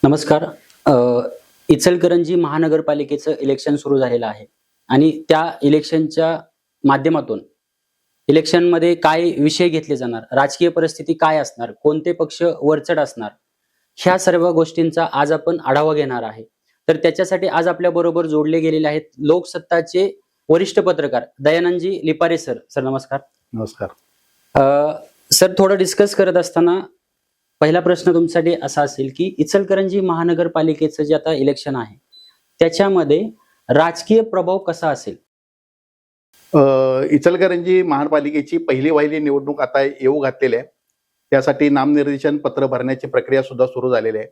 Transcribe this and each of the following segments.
नमस्कार. अ, इचलकरंजी महानगरपालिकेचं इलेक्शन सुरू झालेलं आहे आणि त्या इलेक्शनच्या माध्यमातून इलेक्शनमध्ये काय विषय घेतले जाणार, राजकीय परिस्थिती काय असणार, कोणते पक्ष वरचढ असणार, ह्या सर्व गोष्टींचा आज आपण आढावा घेणार आहे. तर त्याच्यासाठी आज आपल्या बरोबर जोडले गेलेले आहेत लोकसत्ताचे वरिष्ठ पत्रकार दयानंदजी लिपारे सर. सर नमस्कार. नमस्कार. सर, थोडं डिस्कस करत असताना पहिला प्रश्न तुमच्यासाठी असा असेल की इचलकरंजी महानगरपालिकेचं जे आता इलेक्शन आहे त्याच्यामध्ये राजकीय प्रभाव कसा असेल? इचलकरंजी महानगरपालिकेची पहिली वाहिली निवडणूक आता येऊ घातलेली आहे. त्यासाठी नामनिर्देशन पत्र भरण्याची प्रक्रिया सुद्धा सुरू झालेली आहे.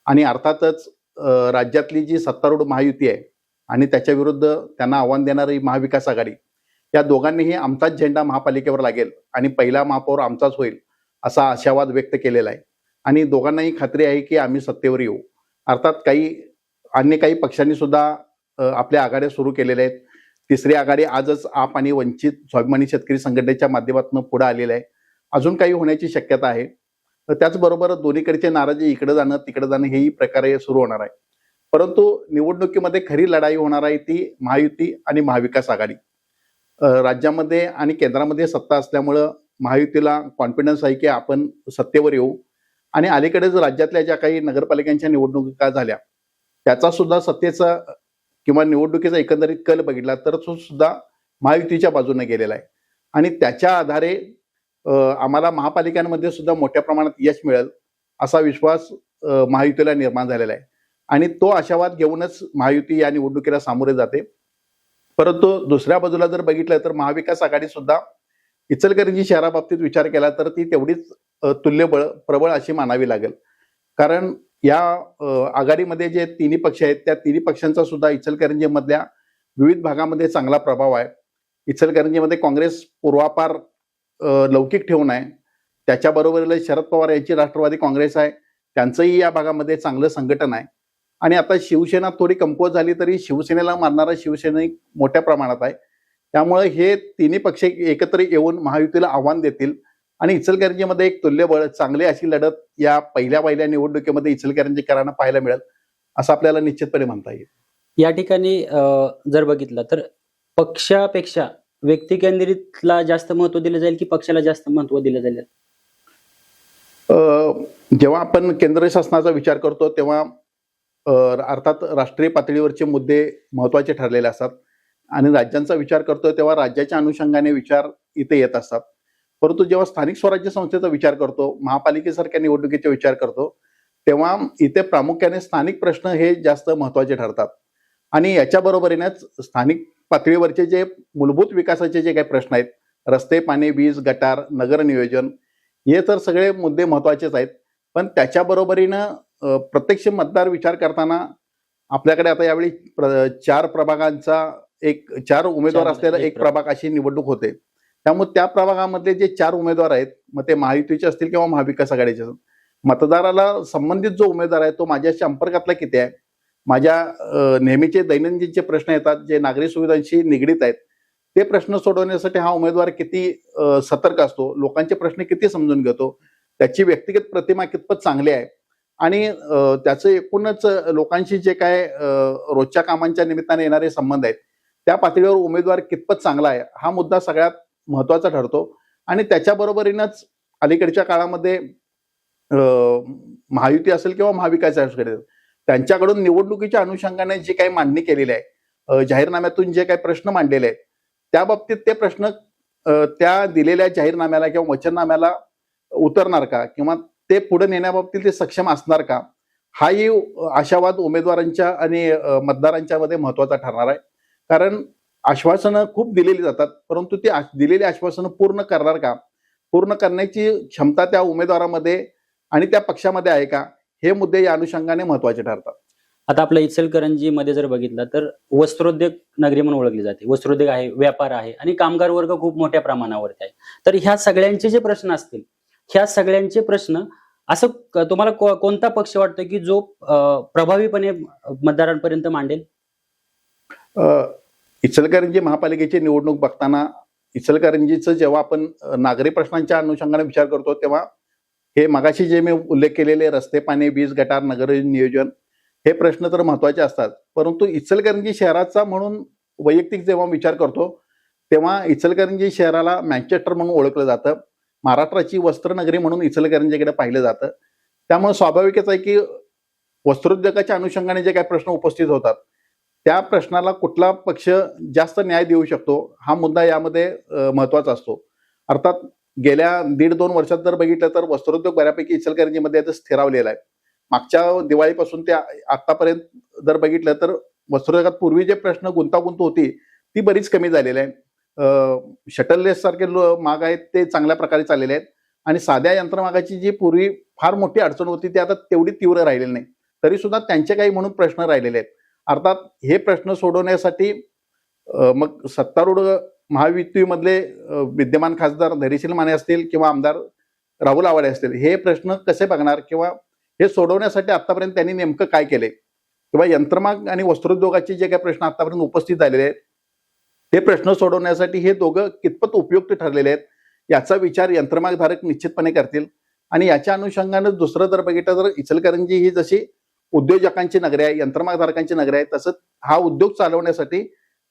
आणि अर्थातच राज्यातली जी सत्तारूढ महायुती आहे आणि त्याच्या विरुद्ध त्यांना आव्हान देणारी महाविकास आघाडी, या दोघांनीही आमचाच झेंडा महापालिकेवर लागेल आणि पहिला महापौर आमचाच होईल असा आशावाद व्यक्त केलेला आहे. आणि दोघांनाही खात्री आहे की आम्ही सत्तेवर येऊ. अर्थात अन्य काही पक्षांनी सुद्धा आपल्या आघाड्या सुरू केलेल्या आहेत. तिसरी आघाडी आजच आप आणि वंचित स्वाभिमानी शेतकरी संघटनेच्या माध्यमातून पुढे आलेलं आहे. अजून काही होण्याची शक्यता आहे. त्याचबरोबर दोन्हीकडचे नाराजी इकडे जाणं तिकडे जाणं हेही प्रकारे सुरू होणार आहे. परंतु निवडणुकीमध्ये खरी लढाई होणार आहे ती महायुती आणि महाविकास आघाडी. राज्यामध्ये आणि केंद्रामध्ये सत्ता असल्यामुळं महायुतीला कॉन्फिडन्स आहे की आपण सत्तेवर येऊ. आणि अलीकडेच राज्यातल्या ज्या काही नगरपालिकांच्या निवडणुका झाल्या त्याचा सुद्धा सत्तेचा किंवा निवडणुकीचा एकंदरीत कल बघितला तर तो सुद्धा महायुतीच्या बाजूने गेलेला आहे. आणि त्याच्या आधारे आम्हाला महापालिकांमध्ये सुद्धा मोठ्या प्रमाणात यश मिळेल असा विश्वास महायुतीला निर्माण झालेला आहे. आणि तो आशावाद घेऊनच महायुती या निवडणुकीला सामोरे जाते. परंतु दुसऱ्या बाजूला जर बघितलं तर महाविकास आघाडी सुद्धा इचलकरंजी शहराबाबतीत विचार केला तर ती तेवढीच तुल्यबळ प्रबळ अशी मानावी लागेल. कारण या आघाडीमध्ये जे तिन्ही पक्ष आहेत त्या तिन्ही पक्षांचा सुद्धा इचलकरंजीमधल्या विविध भागामध्ये चांगला प्रभाव आहे. इचलकरंजीमध्ये काँग्रेस पूर्वापार लौकिक ठेवून आहे. त्याच्याबरोबर शरद पवार यांची राष्ट्रवादी काँग्रेस आहे, त्यांचंही या भागामध्ये चांगलं संघटन आहे. आणि आता शिवसेना थोडी कमकुवत झाली तरी शिवसेनेला मारणारा शिवसैनिक मोठ्या प्रमाणात आहे. त्यामुळे हे तिन्ही पक्ष एकत्र येऊन महायुतीला आव्हान देतील आणि इचलकरंजीमध्ये एक तुल्यबळ चांगली अशी लढत या पहिल्या निवडणुकीमध्ये इचलकरंजीकरांना पाहायला मिळेल असं आपल्याला निश्चितपणे म्हणता येईल. या ठिकाणी जर बघितलं तर पक्षापेक्षा व्यक्ती केंद्रितला जास्त महत्व दिलं जाईल की पक्षाला जास्त महत्व दिलं जाईल? जेव्हा आपण केंद्र शासनाचा विचार करतो तेव्हा अर्थात राष्ट्रीय पातळीवरचे मुद्दे महत्वाचे ठरलेले असतात आणि राज्यांचा विचार करतो तेव्हा राज्याच्या अनुषंगाने विचार इथे येत असतात. परंतु जेव्हा स्थानिक स्वराज्य संस्थेचा विचार करतो, महापालिकेसारख्या निवडणुकीचा विचार करतो तेव्हा इथे प्रामुख्याने स्थानिक प्रश्न हे जास्त महत्वाचे ठरतात. आणि याच्या बरोबरीनेच स्थानिक पातळीवरचे जे मूलभूत विकासाचे जे काही प्रश्न आहेत, रस्ते, पाणी, वीज, गटार, नगर नियोजन, हे तर सगळे मुद्दे महत्वाचेच आहेत. पण त्याच्या बरोबरीनं प्रत्यक्ष मतदार विचार करताना आपल्याकडे आता यावेळी 4 प्रभागांचा चार उमेदवार असलेला एक प्रभाग अशी निवडणूक होते. त्यामुळे त्या प्रभागामधले जे 4 उमेदवार आहेत, मग ते महायुतीचे असतील किंवा महाविकास आघाडीचे असतील, मतदाराला संबंधित जो उमेदवार आहे तो माझ्या संपर्कातला किती आहे, माझ्या नेहमीचे दैनंदिनचे प्रश्न येतात जे नागरी सुविधांशी निगडीत आहेत, ते प्रश्न सोडवण्यासाठी हा उमेदवार किती सतर्क असतो, लोकांचे प्रश्न किती समजून घेतो, त्याची व्यक्तिगत प्रतिमा कितपत चांगली आहे आणि त्याचं एकूणच लोकांशी जे काय रोजच्या कामांच्या निमित्ताने येणारे संबंध आहेत त्या पातळीवर उमेदवार कितपत चांगला आहे हा मुद्दा सगळ्यात महत्वाचा ठरतो. आणि त्याच्या बरोबरीनच अलीकडच्या काळामध्ये महायुती असेल किंवा महाविकास आघाडी त्यांच्याकडून निवडणुकीच्या अनुषंगाने जी काही मांडणी केलेली आहे, जाहीरनाम्यातून जे काही प्रश्न मांडलेले आहेत त्या बाबतीत ते प्रश्न त्या दिलेल्या जाहीरनाम्याला किंवा वचननाम्याला उतरणार का किंवा ते पुढे नेण्याबाबतीत ते सक्षम असणार का, हाही आशावाद उमेदवारांच्या आणि मतदारांच्या मध्ये महत्वाचा ठरणार आहे. कारण आश्वासनं खूप दिलेली जातात परंतु ते दिलेली आश्वासनं पूर्ण करणार का, पूर्ण करण्याची क्षमता त्या उमेदवारामध्ये आणि त्या पक्षामध्ये आहे का, हे मुद्दे या अनुषंगाने महत्वाचे ठरतात. आता आपल्या इचलकरंजी मध्ये जर बघितलं तर वस्त्रोद्योग नगरी म्हणून ओळखली जाते. वस्त्रोद्योग आहे, व्यापार आहे आणि कामगार वर्ग खूप मोठ्या प्रमाणावरती आहे. तर ह्या सगळ्यांचे जे प्रश्न असतील, ह्या सगळ्यांचे प्रश्न असं तुम्हाला कोणता पक्ष वाटतं की जो प्रभावीपणे मतदारांपर्यंत मांडेल? इचलकरंजी महापालिकेची निवडणूक बघताना इचलकरंजीचं जेव्हा आपण नागरी प्रश्नांच्या अनुषंगाने विचार करतो तेव्हा हे मगाशी जे मी उल्लेख केलेले रस्ते, पाणी, वीज, गटार, नगर नियोजन हे प्रश्न तर महत्वाचे असतात, परंतु इचलकरंजी शहराचा म्हणून वैयक्तिक जेव्हा विचार करतो तेव्हा इचलकरंजी शहराला मँचेस्टर म्हणून ओळखलं जातं. महाराष्ट्राची वस्त्रनगरी म्हणून इचलकरंजीकडे पाहिलं जातं. त्यामुळे स्वाभाविकच आहे की वस्त्रोद्योगाच्या अनुषंगाने जे काही प्रश्न उपस्थित होतात त्या प्रश्नाला कुठला पक्ष जास्त न्याय देऊ शकतो हा मुद्दा यामध्ये महत्वाचा असतो. अर्थात गेल्या 1.5-2 वर्षात जर बघितलं तर वस्त्रोद्योग बऱ्यापैकी इचलकरंजीमध्ये आता स्थिरावलेला आहे. मागच्या दिवाळीपासून ते आतापर्यंत जर बघितलं तर वस्त्रोद्योगात पूर्वी जे प्रश्न गुंतागुंत होती ती बरीच कमी झालेली आहे. शटललेस सारखे माग आहेत ते चांगल्या प्रकारे चाललेले आहेत आणि साध्या यंत्रमागाची जी पूर्वी फार मोठी अडचण होती ती आता तेवढी तीव्र राहिलेली नाही. तरी सुद्धा त्यांचे काही म्हणून प्रश्न राहिलेले आहेत. अर्थात हे प्रश्न सोडवण्यासाठी मग सत्तारूढ महायुतीमधले विद्यमान खासदार धैर्यशील माने असतील किंवा आमदार राहुल आवाडे असतील हे प्रश्न कसे बघणार किंवा हे सोडवण्यासाठी आतापर्यंत त्यांनी नेमकं काय केले किंवा यंत्रमाग आणि वस्त्रोद्योगाचे जे काही प्रश्न आतापर्यंत उपस्थित झालेले आहेत ते प्रश्न सोडवण्यासाठी हे दोघं कितपत उपयुक्त ठरलेले आहेत याचा विचार यंत्रमागधारक निश्चितपणे करतील. आणि याच्या अनुषंगानं दुसरं जर बघितलं तर इचलकरंजी ही जशी उद्योजकांची नगरी आहे, यंत्रमागधारकांची नगरी आहे, तसंच हा उद्योग चालवण्यासाठी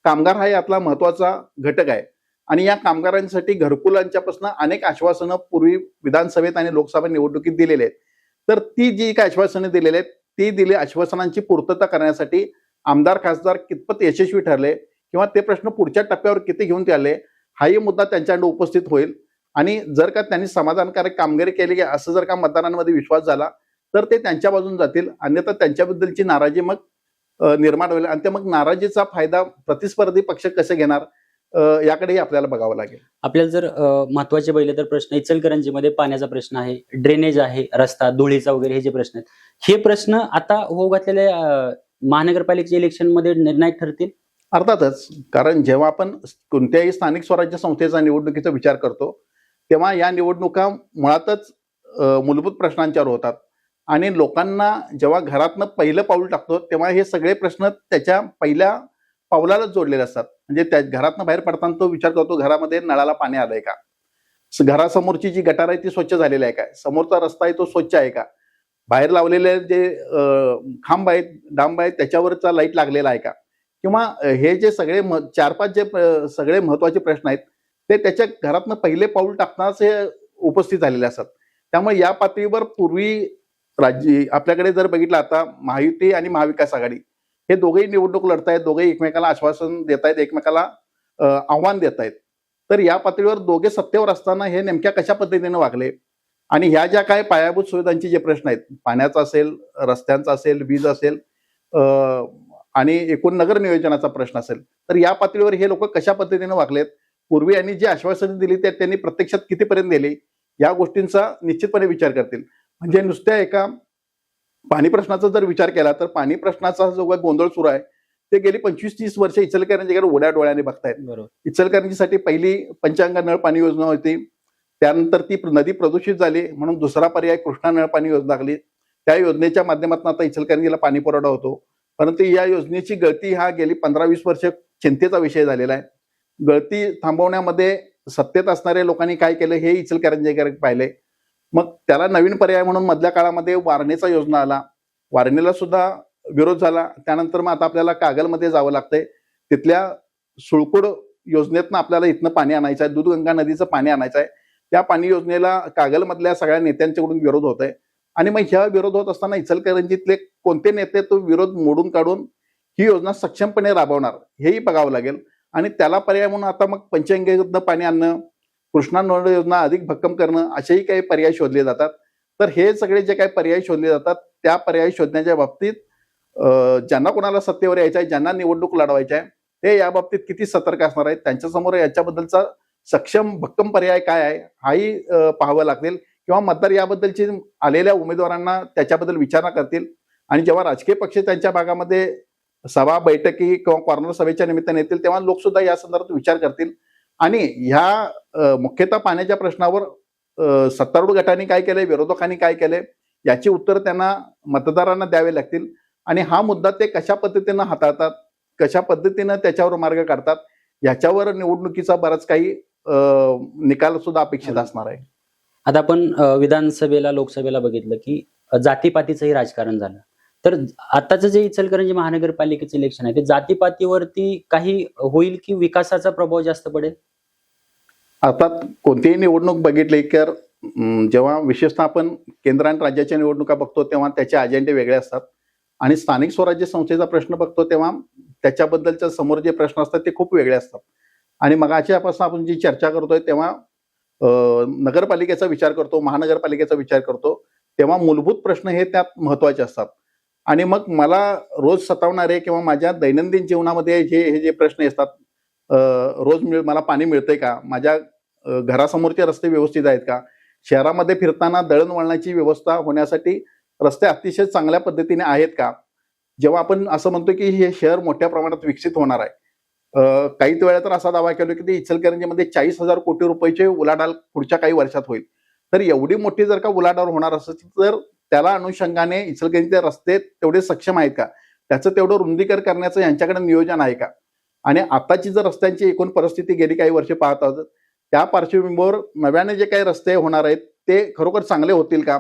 कामगार हा यातला महत्वाचा घटक आहे. आणि या कामगारांसाठी घरकुलांच्यापासून अनेक आश्वासनं पूर्वी विधानसभेत आणि लोकसभा निवडणुकीत दिलेली आहेत. तर ती जी काही आश्वासनं दिलेली आहेत ती दिली आश्वासनांची पूर्तता करण्यासाठी आमदार खासदार कितपत यशस्वी ठरले किंवा ते प्रश्न पुढच्या टप्प्यावर किती घेऊन ते आले हाही मुद्दा त्यांच्याकडे उपस्थित होईल. आणि जर का त्यांनी समाधानकारक कामगिरी केली असं जर का मतदारांमध्ये विश्वास झाला तर ते त्यांच्या बाजून जातील, अन्यथा त्यांच्याबद्दलची नाराजी मग निर्माण होईल आणि ते मग नाराजीचा फायदा प्रतिस्पर्धी पक्ष कसे घेणार याकडेही आपल्याला बघावं लागेल. आपल्याला जर महत्वाचे बघितले तर प्रश्न इचलकरंजीमध्ये पाण्याचा प्रश्न आहे, ड्रेनेज आहे, रस्ता, धुळीचा वगैरे हे जे प्रश्न आहेत हे प्रश्न आता होऊ घातलेल्या महानगरपालिकेच्या इलेक्शनमध्ये निर्णायक ठरतील. अर्थातच, कारण जेव्हा आपण कोणत्याही स्थानिक स्वराज्य संस्थेचा निवडणुकीचा विचार करतो तेव्हा या निवडणुका मुळातच मूलभूत प्रश्नांच्यावर होतात आणि लोकांना जेव्हा घरातनं पहिलं पाऊल टाकतो तेव्हा हे सगळे प्रश्न त्याच्या पहिल्या पावलालाच जोडलेले असतात. म्हणजे त्या घरातनं बाहेर पडताना तो विचार करतो घरामध्ये नळाला पाणी आलंय का, घरासमोरची जी गटार आहे ती स्वच्छ झालेली आहे का, समोरचा रस्ता आहे तो स्वच्छ आहे का, बाहेर लावलेले जे खांब आहेत डांब आहेत त्याच्यावरचा लाईट लागलेला आहे का, किंवा हे जे सगळे 4-5 जे सगळे महत्वाचे प्रश्न आहेत ते त्याच्या घरातनं पहिले पाऊल टाकतानाच हे उपस्थित झालेले असतात. त्यामुळे या पातळीवर पूर्वी राज्य आपल्याकडे जर बघितलं आता महायुती आणि महाविकास आघाडी हे दोघेही निवडणूक लढतायत, दोघेही एकमेकाला आश्वासन देत आहेत, एकमेकाला आव्हान देत आहेत. तर या पातळीवर दोघे सत्तेवर असताना हे नेमक्या कशा पद्धतीने वागले आणि ह्या ज्या काय पायाभूत सुविधांचे जे प्रश्न आहेत पाण्याचा असेल, रस्त्यांचा असेल, वीज असेल आणि एकूण नगर नियोजनाचा प्रश्न असेल तर या पातळीवर हे लोक कशा पद्धतीने वागलेत, पूर्वी यांनी जी आश्वासनं दिली ते त्यांनी प्रत्यक्षात कितीपर्यंत दिली या गोष्टींचा निश्चितपणे विचार करतील. म्हणजे नुसत्या एका पाणी प्रश्नाचा जर विचार केला तर पाणी प्रश्नाचा जो गोंधळ सुरू आहे ते गेली 25-30 वर्ष इचलकरंजीकडे उड्या डोळ्याने बघतायत. इचलकरंजीसाठी पहिली पंचगंगा नळ पाणी योजना होती, त्यानंतर ती नदी प्रदूषित झाली म्हणून दुसरा पर्याय कृष्णा नळ पाणी योजना लागली. त्या योजनेच्या माध्यमातून आता इचलकरंजीला पाणी पुरवठा होतो, परंतु या योजनेची गळती हा गेली 15-20 वर्ष चिंतेचा विषय झालेला आहे. गळती थांबवण्यामध्ये सत्तेत असणाऱ्या लोकांनी काय केलं हे इचलकरंजीकर पाहिले. मग त्याला नवीन पर्याय म्हणून मधल्या काळामध्ये वारणेचा योजना आला, वारणेला सुद्धा विरोध झाला. त्यानंतर मग आता आपल्याला कागलमध्ये जावं लागतंय, तिथल्या सुळकुड योजनेतनं आपल्याला इथनं पाणी आणायचं आहे, दूधगंगा नदीचं पाणी आणायचं आहे. त्या पाणी योजनेला कागलमधल्या सगळ्या नेत्यांच्याकडून विरोध होत आहे आणि मग ह्या विरोध होत असताना इचलकरंजीतले कोणते नेते तो विरोध मोडून काढून ही योजना सक्षमपणे राबवणार हेही बघावं लागेल. आणि त्याला पर्याय म्हणून आता मग पंचगंगेतनं पाणी आणणं, कृष्णा नळ योजना अधिक भक्कम करणं असेही काही पर्याय शोधले जातात. तर हे सगळे जे काही पर्याय शोधले जातात त्या पर्याय शोधण्याच्या बाबतीत ज्यांना कोणाला सत्तेवर यायचं आहे, ज्यांना निवडणूक लढवायची आहे ते या बाबतीत किती सतर्क असणार आहेत, त्यांच्यासमोर याच्याबद्दलचा सक्षम भक्कम पर्याय काय आहे हाही पाहावं लागेल किंवा मतदार याबद्दलची आलेल्या उमेदवारांना त्याच्याबद्दल विचारणा करतील. आणि जेव्हा राजकीय पक्ष त्यांच्या भागामध्ये सभा बैठकी किंवा कॉर्नर सभेच्या निमित्ताने येतील तेव्हा लोक सुद्धा या संदर्भात विचार करतील. आणि ह्या मुख्यतः पाण्याच्या प्रश्नावर सत्तारूढ गटांनी काय केलंय, विरोधकांनी काय केलंय याची उत्तर त्यांना मतदारांना द्यावे लागतील. आणि हा मुद्दा ते कशा पद्धतीनं हाताळतात, कशा पद्धतीनं त्याच्यावर मार्ग काढतात याच्यावर निवडणुकीचा बराच काही निकाल सुद्धा अपेक्षित असणार आहे. आता आपण विधानसभेला लोकसभेला बघितलं की जातीपातीचंही राजकारण झालं. तर आताचं जे इचलकरंजी महानगरपालिकेचं इलेक्शन आहे ते जातीपातीवरती काही होईल की विकासाचा प्रभाव जास्त पडेल? आता कोणतीही निवडणूक बघितली तर जेव्हा विशेषतः आपण केंद्र आणि राज्याच्या निवडणुका बघतो तेव्हा त्याचे अजेंडे वेगळे असतात आणि स्थानिक स्वराज्य संस्थेचा प्रश्न बघतो तेव्हा त्याच्याबद्दलच्या समोर जे प्रश्न असतात ते खूप वेगळे असतात. आणि मगाच्यापासून आपण जी चर्चा करतोय तेव्हा नगरपालिकेचा विचार करतो, महानगरपालिकेचा विचार करतो, तेव्हा मूलभूत प्रश्न हे त्यात महत्वाचे असतात. आणि मग मला रोज सतावणारे किंवा माझ्या दैनंदिन जीवनामध्ये हे जे प्रश्न असतात, रोज मला पाणी मिळतंय का, माझ्या घरासमोरचे रस्ते व्यवस्थित आहेत का, शहरामध्ये फिरताना दळणवळणाची व्यवस्था होण्यासाठी रस्ते अतिशय चांगल्या पद्धतीने आहेत का, जेव्हा आपण असं म्हणतो की हे शहर मोठ्या प्रमाणात विकसित होणार आहे, काही वेळा तर असा दावा केला की ते इचलकरंजीमध्ये 40,000 कोटी रुपयाचे उलाढाल पुढच्या काही वर्षात होईल. तर एवढी मोठी जर का उलाढाल होणार असेल तर त्याला अनुषंगाने इचलकरंजीचे रस्ते तेवढे सक्षम आहेत का, त्याचं तेवढं रुंदीकरण करण्याचं यांच्याकडे नियोजन आहे का, आणि आताची जर रस्त्यांची एकूण परिस्थिती गेली काही वर्षे पाहत आहोत त्या पार्श्वभूमीवर नव्याने जे काही रस्ते होणार आहेत ते खरोखर चांगले होतील का,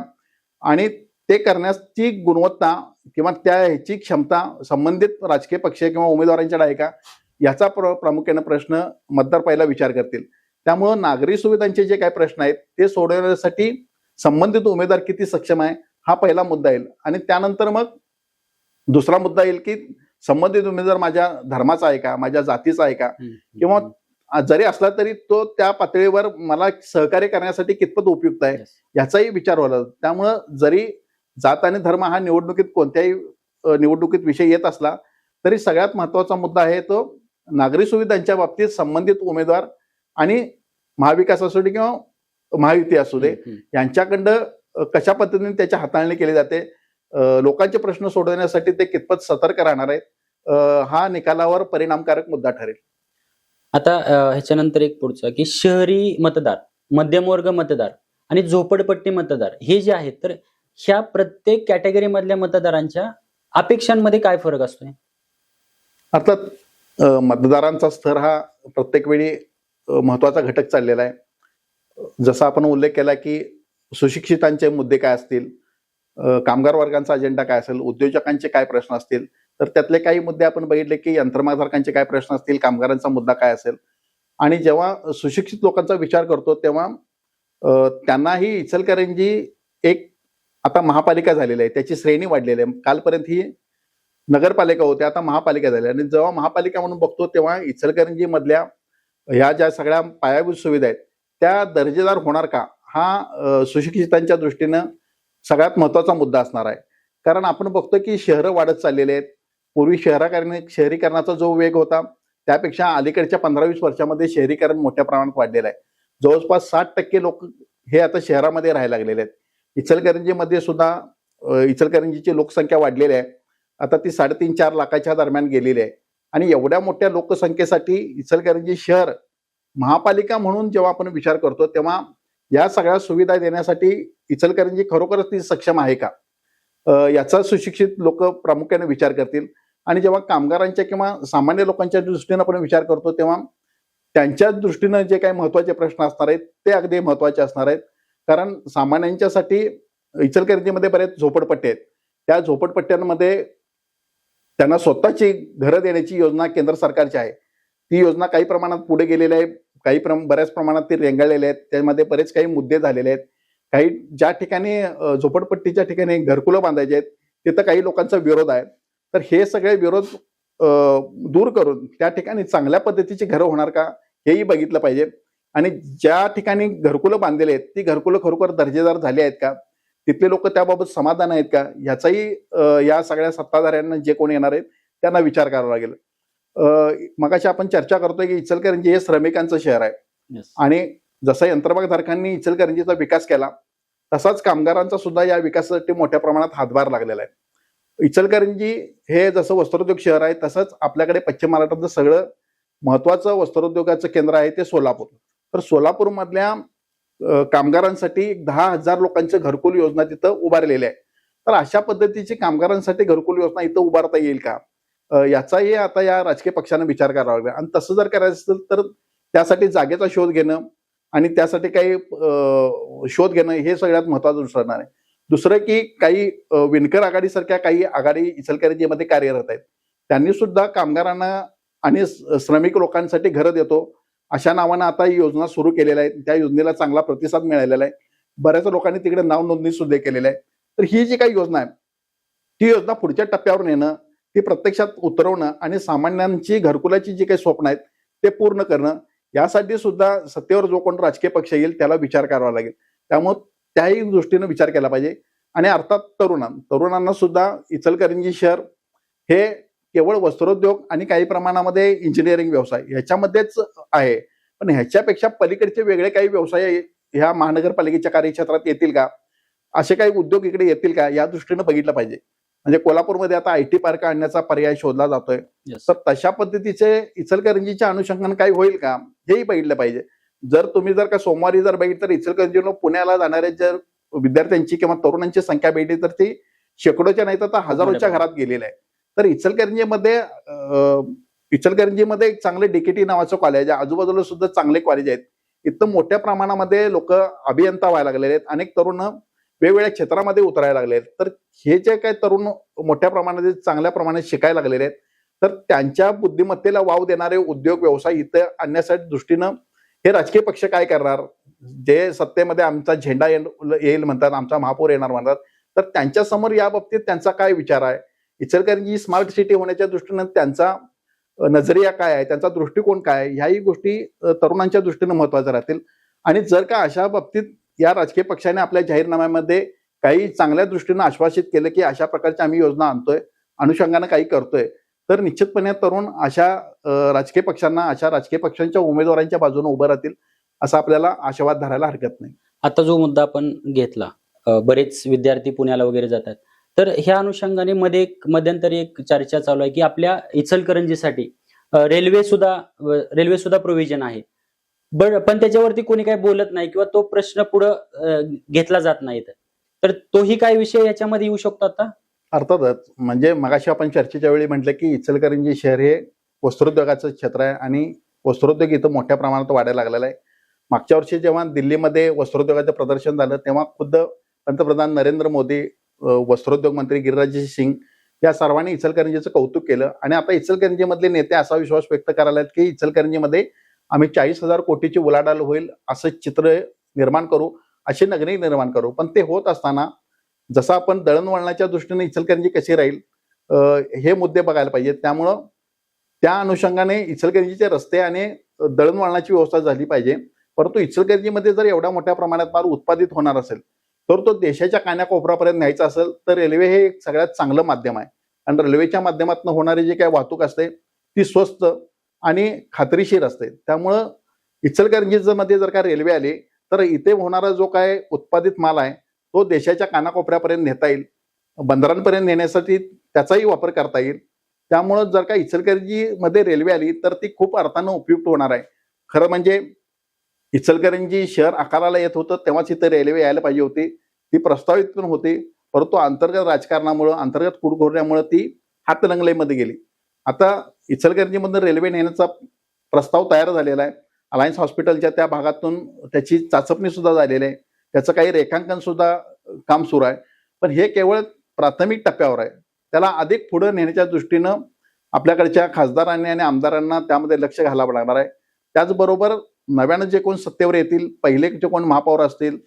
आणि ते करण्याची गुणवत्ता किंवा त्या ह्याची क्षमता संबंधित राजकीय पक्ष किंवा उमेदवारांच्याकडे आहे का, याचा प्रामुख्याने प्रश्न मतदार पहिला विचार करतील. त्यामुळं नागरी सुविधांचे जे काही प्रश्न आहेत ते सोडवण्यासाठी संबंधित उमेदवार किती सक्षम आहे हा पहिला मुद्दा येईल. आणि त्यानंतर मग दुसरा मुद्दा येईल की संबंधित उमेदवार माझ्या धर्माचा आहे का, माझ्या जातीचा आहे का, किंवा जरी असला तरी तो त्या पातळीवर मला सहकार्य करण्यासाठी कितपत उपयुक्त आहे याचाही विचार व्हायला. त्यामुळं जरी जात आणि धर्म हा निवडणुकीत कोणत्याही निवडणुकीत विषय येत असला तरी सगळ्यात महत्वाचा मुद्दा आहे तो नागरी सुविधांच्या बाबतीत संबंधित उमेदवार आणि महाविकास असू दे किंवा महायुती असू दे यांच्याकडं कशा पद्धतीने त्याची हाताळणी केली जाते, लोकांचे प्रश्न सोडवण्यासाठी ते कितपत सतर्क राहणार आहेत, हा निकालावर परिणामकारक मुद्दा ठरेल. आता ह्याच्यानंतर एक पुढचं की शहरी मतदार, मध्यमवर्ग मतदार आणि झोपडपट्टी मतदार हे जे आहेत, तर ह्या प्रत्येक कॅटेगरी मधल्या मतदारांच्या अपेक्षांमध्ये काय फरक असतोय? अर्थात मतदारांचा स्तर हा प्रत्येक वेळी महत्वाचा घटक चाललेला आहे. जसा आपण उल्लेख केला की सुशिक्षितांचे मुद्दे काय असतील, कामगार वर्गांचा अजेंडा काय असेल, उद्योजकांचे काय प्रश्न असतील, तर त्यातले काही मुद्दे आपण बघितले की यंत्रमागधारकांचे काय प्रश्न असतील, कामगारांचा मुद्दा काय असेल. आणि जेव्हा सुशिक्षित लोकांचा विचार करतो तेव्हा त्यांनाही इचलकरंजी एक आता महापालिका झालेली आहे, त्याची श्रेणी वाढलेली आहे. कालपर्यंत ही नगरपालिका होते, आता महापालिका झाली. आणि जेव्हा महापालिका म्हणून बघतो तेव्हा इचलकरंजी मधल्या ह्या ज्या सगळ्या पायाभूत सुविधा आहेत त्या दर्जेदार होणार का, हा सुशिक्षितांच्या दृष्टीनं सगळ्यात महत्वाचा मुद्दा असणार आहे. कारण आपण बघतो की शहरं वाढत चाललेली आहेत. पूर्वी शहरीकरणाचा जो वेग होता त्यापेक्षा अलीकडच्या 15-20 वर्षामध्ये शहरीकरण मोठ्या प्रमाणात वाढलेलं आहे. जवळपास 60% लोक हे आता शहरामध्ये राहायला लागलेले आहेत. इचलकरंजीमध्ये सुद्धा इचलकरंजीची लोकसंख्या वाढलेली आहे, आता ती 3.5-4 लाखाच्या दरम्यान गेलेली आहे. आणि एवढ्या मोठ्या लोकसंख्येसाठी इचलकरंजी शहर महापालिका म्हणून जेव्हा आपण विचार करतो तेव्हा या सगळ्या सुविधा देण्यासाठी इचलकरंजी खरोखरच ती सक्षम आहे का, याचा सुशिक्षित लोक प्रामुख्याने विचार करतील. आणि जेव्हा कामगारांच्या किंवा सामान्य लोकांच्या दृष्टीने आपण विचार करतो तेव्हा त्यांच्या दृष्टीनं जे काही महत्वाचे प्रश्न असणार आहेत ते अगदी महत्वाचे असणार आहेत. कारण सामान्यांच्यासाठी इचलकरंजीमध्ये बरेच झोपडपट्टी आहेत, त्या झोपडपट्ट्यांमध्ये त्यांना स्वतःची घरं देण्याची योजना केंद्र सरकारची आहे. ती योजना काही प्रमाणात पुढे गेलेली आहे, बऱ्याच प्रमाणात ती रेंगाळलेली आहेत, त्यामध्ये बरेच काही मुद्दे झालेले आहेत. काही ज्या ठिकाणी झोपडपट्टीच्या ठिकाणी घरकुलं बांधायचे आहेत तिथं काही लोकांचा विरोध आहे. तर हे सगळे विरोध दूर करून त्या ठिकाणी चांगल्या पद्धतीची घरं होणार का हेही बघितलं पाहिजे. आणि ज्या ठिकाणी घरकुलं बांधलेले आहेत ती घरकुलं खरोखर दर्जेदार झाली आहेत का, तिथले लोक त्याबाबत समाधान आहेत का, ह्याचाही या सगळ्या सत्ताधाऱ्यांना जे कोणी येणार आहेत त्यांना विचार करावा लागेल. मगाशी आपण चर्चा करतोय की इचलकरंजी हे श्रमिकांचं शहर आहे. आणि जसं यंत्रमागधारकांनी इचलकरंजीचा विकास केला तसाच कामगारांचा सुद्धा या विकासासाठी मोठ्या प्रमाणात हातभार लागलेला आहे. इचलकरंजी हे जसं वस्त्रोद्योग शहर आहे तसंच आपल्याकडे पश्चिम महाराष्ट्रातलं सगळं महत्वाचं वस्त्रोद्योगाचं केंद्र आहे ते सोलापूर. तर सोलापूर मधल्या कामगारांसाठी 10,000 लोकांचं घरकुल योजना तिथं उभारलेल्या आहे. तर अशा पद्धतीची कामगारांसाठी घरकुल योजना इथं उभारता येईल का, याचाही आता या राजकीय पक्षाने विचार करावा लागेल. आणि तसं जर करायचं असेल तर त्यासाठी जागेचा शोध घेणं, आणि त्यासाठी काही शोध घेणं हे सगळ्यात महत्वाचं ठरणार आहे. दुसरं की काही विणकर आघाडीसारख्या काही आघाडी इचलकरंजीमध्ये कार्यरत आहेत. त्यांनी सुद्धा कामगारांना आणि श्रमिक लोकांसाठी घरं देतो अशा नावानं आता ही योजना सुरू केलेल्या आहे. त्या योजनेला चांगला प्रतिसाद मिळालेला आहे. बऱ्याच लोकांनी तिकडे नाव नोंदणी सुद्धा केलेली आहे. तर ही जी काही योजना आहे ती योजना पुढच्या टप्प्यावर नेणं, ती प्रत्यक्षात उतरवणं आणि सामान्यांची घरकुलाची जी काही स्वप्न आहेत ते पूर्ण करणं, यासाठी सुद्धा सत्तेवर जो कोण राजकीय पक्ष येईल त्याला विचार करावा लागेल. त्यामुळे त्याही दृष्टीने विचार केला पाहिजे. आणि अर्थात तरुणांना सुद्धा इचलकरंजी शहर हे केवळ वस्त्रोद्योग आणि काही प्रमाणामध्ये इंजिनिअरिंग व्यवसाय ह्याच्यामध्येच आहे, पण ह्याच्यापेक्षा पलीकडचे वेगळे काही व्यवसाय ह्या महानगरपालिकेच्या कार्यक्षेत्रात येतील का, असे काही उद्योग इकडे येतील का, या दृष्टीनं बघितलं पाहिजे. म्हणजे कोल्हापूरमध्ये आता IT पार्क आणण्याचा पर्याय शोधला जातोय. तर तशा पद्धतीचे इचलकरंजीच्या अनुषंगाने काही होईल का हेही बघितलं पाहिजे. तुम्ही का सोमवारी जर बघितलं तर इचलकरंजीला पुण्याला जाणाऱ्या जर विद्यार्थ्यांची किंवा तरुणांची संख्या भेटली तर ती शेकडोच्या नाही तर हजारोच्या घरात गेलेली आहे. तर इचलकरंजीमध्ये एक चांगले DKT नावाचं कॉलेज आहे. आजूबाजूला सुद्धा चांगले कॉलेज आहेत. इथं मोठ्या प्रमाणामध्ये लोक अभियंता व्हायला लागलेले आहेत. अनेक तरुण वेगवेगळ्या क्षेत्रामध्ये उतरायला लागले आहेत. तर हे जे काही तरुण मोठ्या प्रमाणात चांगल्या प्रमाणात शिकायला लागलेले आहेत, तर त्यांच्या बुद्धिमत्तेला वाव देणारे उद्योग व्यवसाय इथं आणण्यासाठी दृष्टीनं हे राजकीय पक्ष काय करणार, जे सत्तेमध्ये आमचा झेंडा येईल म्हणतात, आमचा महापौर येणार म्हणतात, तर त्यांच्या समोर या बाबतीत त्यांचा काय विचार आहे, इचलकरंजी स्मार्ट सिटी होण्याच्या दृष्टीनं त्यांचा नजरिया काय आहे, त्यांचा दृष्टिकोन काय आहे, ह्याही गोष्टी तरुणांच्या दृष्टीनं महत्वाच्या राहतील. आणि जर का अशा बाबतीत या राजकीय पक्षाने आपल्या जाहीरनाम्यामध्ये काही चांगल्या दृष्टीनं आश्वासित केलं की अशा प्रकारच्या आम्ही योजना आणतोय, अनुषंगानं काही करतोय, तर निश्चितपणे तरुण अशा राजकीय पक्षांना, अशा राजकीय पक्षांच्या उमेदवारांच्या बाजूने उभं राहतील असं आपल्याला आशावाद धरायला हरकत नाही. आता जो मुद्दा आपण घेतला, बरेच विद्यार्थी पुण्याला वगैरे जातात, तर ह्या अनुषंगाने मध्यंतरी एक चर्चा चालू आहे की आपल्या इचलकरंजीसाठी रेल्वे सुद्धा प्रोव्हिजन आहे, पण त्याच्यावरती कोणी काही बोलत नाही किंवा तो प्रश्न पुढे घेतला जात नाही. तर तोही काय विषय याच्यामध्ये येऊ शकतो आता? अर्थातच, म्हणजे मगाशी आपण चर्चेच्या वेळी म्हटलं की इचलकरंजी शहर हे वस्त्रोद्योगाचं क्षेत्र आहे आणि वस्त्रोद्योग इथं मोठ्या प्रमाणात वाढायला लागलेला आहे. मागच्या वर्षी जेव्हा दिल्लीमध्ये वस्त्रोद्योगाचं प्रदर्शन झालं तेव्हा खुद्द पंतप्रधान नरेंद्र मोदी, वस्त्रोद्योग मंत्री गिरिराज सिंग या सर्वांनी इचलकरंजीचं कौतुक केलं. आणि आता इचलकरंजीमधले नेते असा विश्वास व्यक्त करायला की इचलकरंजीमध्ये आम्ही 40,000 कोटीची उलाढाल होईल असं चित्र निर्माण करू, अशी नगरी निर्माण करू. पण ते होत असताना जसं आपण दळणवळणाच्या दृष्टीने इचलकरंजी कशी राहील हे मुद्दे बघायला पाहिजेत. त्यामुळं त्या अनुषंगाने इचलकरंजीचे रस्ते आणि दळणवळणाची व्यवस्था झाली पाहिजे. परंतु इचलकरंजीमध्ये जर एवढ्या मोठ्या प्रमाणात माल उत्पादित होणार असेल तर तो देशाच्या कानाकोपऱ्यापर्यंत न्यायचा असेल तर रेल्वे हे एक सगळ्यात चांगलं माध्यम आहे. आणि रेल्वेच्या माध्यमातून होणारी जी काही वाहतूक असते ती स्वस्त आणि खात्रीशीर असते. त्यामुळं इचलकरंजीमध्ये जर का रेल्वे आली तर इथे होणारा जो काय उत्पादित माल आहे तो देशाच्या कानाकोपऱ्यापर्यंत नेता येईल, बंदरांपर्यंत नेण्यासाठी त्याचाही वापर करता येईल. त्यामुळं जर का इचलकरंजीमध्ये रेल्वे आली तर ती खूप अर्थानं उपयुक्त होणार आहे. खरं म्हणजे इचलकरंजी शहर आकाराला येत होतं तेव्हाच इथं रेल्वे यायला पाहिजे होती, ती प्रस्तावित पण होती, परंतु अंतर्गत राजकारणामुळे, अंतर्गत कुरघोरण्यामुळे ती हातलंगलेमध्ये गेली. आता इचलकरंजीमधून रेल्वे नेण्याचा प्रस्ताव तयार झालेला आहे. अलायन्स हॉस्पिटलच्या त्या भागातून त्याची चाचपणी सुद्धा झालेली आहे, त्याचं काही रेखांकन सुद्धा काम सुरू आहे. पण हे केवळ प्राथमिक टप्प्यावर आहे. त्याला अधिक पुढे नेण्याच्या दृष्टीनं आपल्याकडच्या खासदारांनी आणि आमदारांना त्यामध्ये लक्ष घालावं लागणार आहे. त्याचबरोबर नव्यानं जे कोण सत्तेवर येतील, पहिले जे कोण महापौर असतील,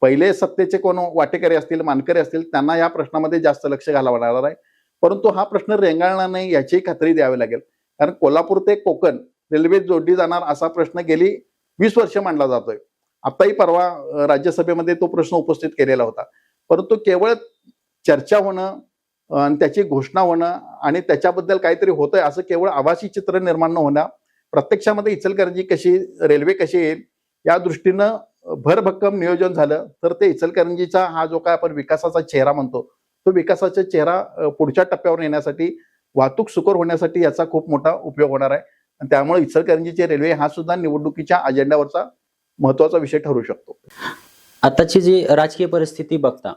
पहिले सत्तेचे कोण वाटेकरी असतील, मानकरी असतील, त्यांना या प्रश्नामध्ये जास्त लक्ष घालावं लागणार आहे. परंतु हा प्रश्न रेंगाळणार नाही याची खात्री द्यावी लागेल. कारण कोल्हापूर ते कोकण रेल्वे जोडली जाणार असा प्रश्न गेली 20 वर्ष मांडला जातोय. आताही परवा राज्यसभेमध्ये तो प्रश्न उपस्थित केलेला होता. परंतु केवळ चर्चा होणं आणि त्याची घोषणा होणं आणि त्याच्याबद्दल काहीतरी होतंय असं केवळ आभासी चित्र निर्माण न होणं, प्रत्यक्षामध्ये इचलकरंजी कशी, रेल्वे कशी येईल या दृष्टीनं भरभक्कम नियोजन झालं तर ते इचलकरंजीचा हा जो काय आपण विकासाचा चेहरा म्हणतो तो विकासाचा चेहरा पुढच्या टप्प्यावर नेण्यासाठी, वाहतूक सुकर होण्यासाठी याचा खूप मोठा उपयोग होणार आहे. आणि त्यामुळे इचलकरंजीचे रेल्वे हा सुद्धा निवडणुकीच्या अजेंड्यावरचा महत्वाचा विषय ठरू शकतो. आताची जी राजकीय परिस्थिती बघता,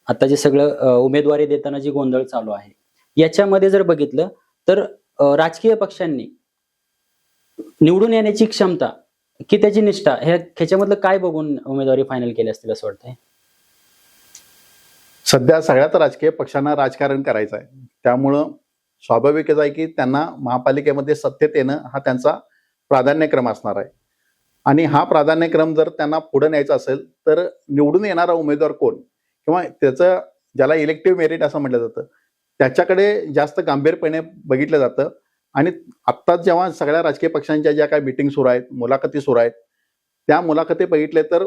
आता जे सगळं उमेदवारी देताना जी गोंधळ चालू आहे याच्यामध्ये जर बघितलं तर राजकीय पक्षांनी निवडून येण्याची क्षमता की त्याची निष्ठा ह्याच्यामधलं काय बघून उमेदवारी फायनल केली असतील असं वाटतंय? सध्या सगळ्याच राजकीय पक्षांना राजकारण करायचं आहे, त्यामुळं स्वाभाविकच आहे की त्यांना महापालिकेमध्ये सत्तेत येणं हा त्यांचा प्राधान्यक्रम असणार आहे. आणि हा प्राधान्यक्रम जर त्यांना पुढे न्यायचा असेल तर निवडून येणारा उमेदवार कोण किंवा त्याचं ज्याला इलेक्टिव्ह मेरिट असं म्हटलं जातं त्याच्याकडे जास्त गांभीर्यपणे बघितलं जातं. आणि आत्ताच जेव्हा सगळ्या राजकीय पक्षांच्या ज्या काही मिटिंग सुरू आहेत, मुलाखती सुरू आहेत, त्या मुलाखती बघितल्या तर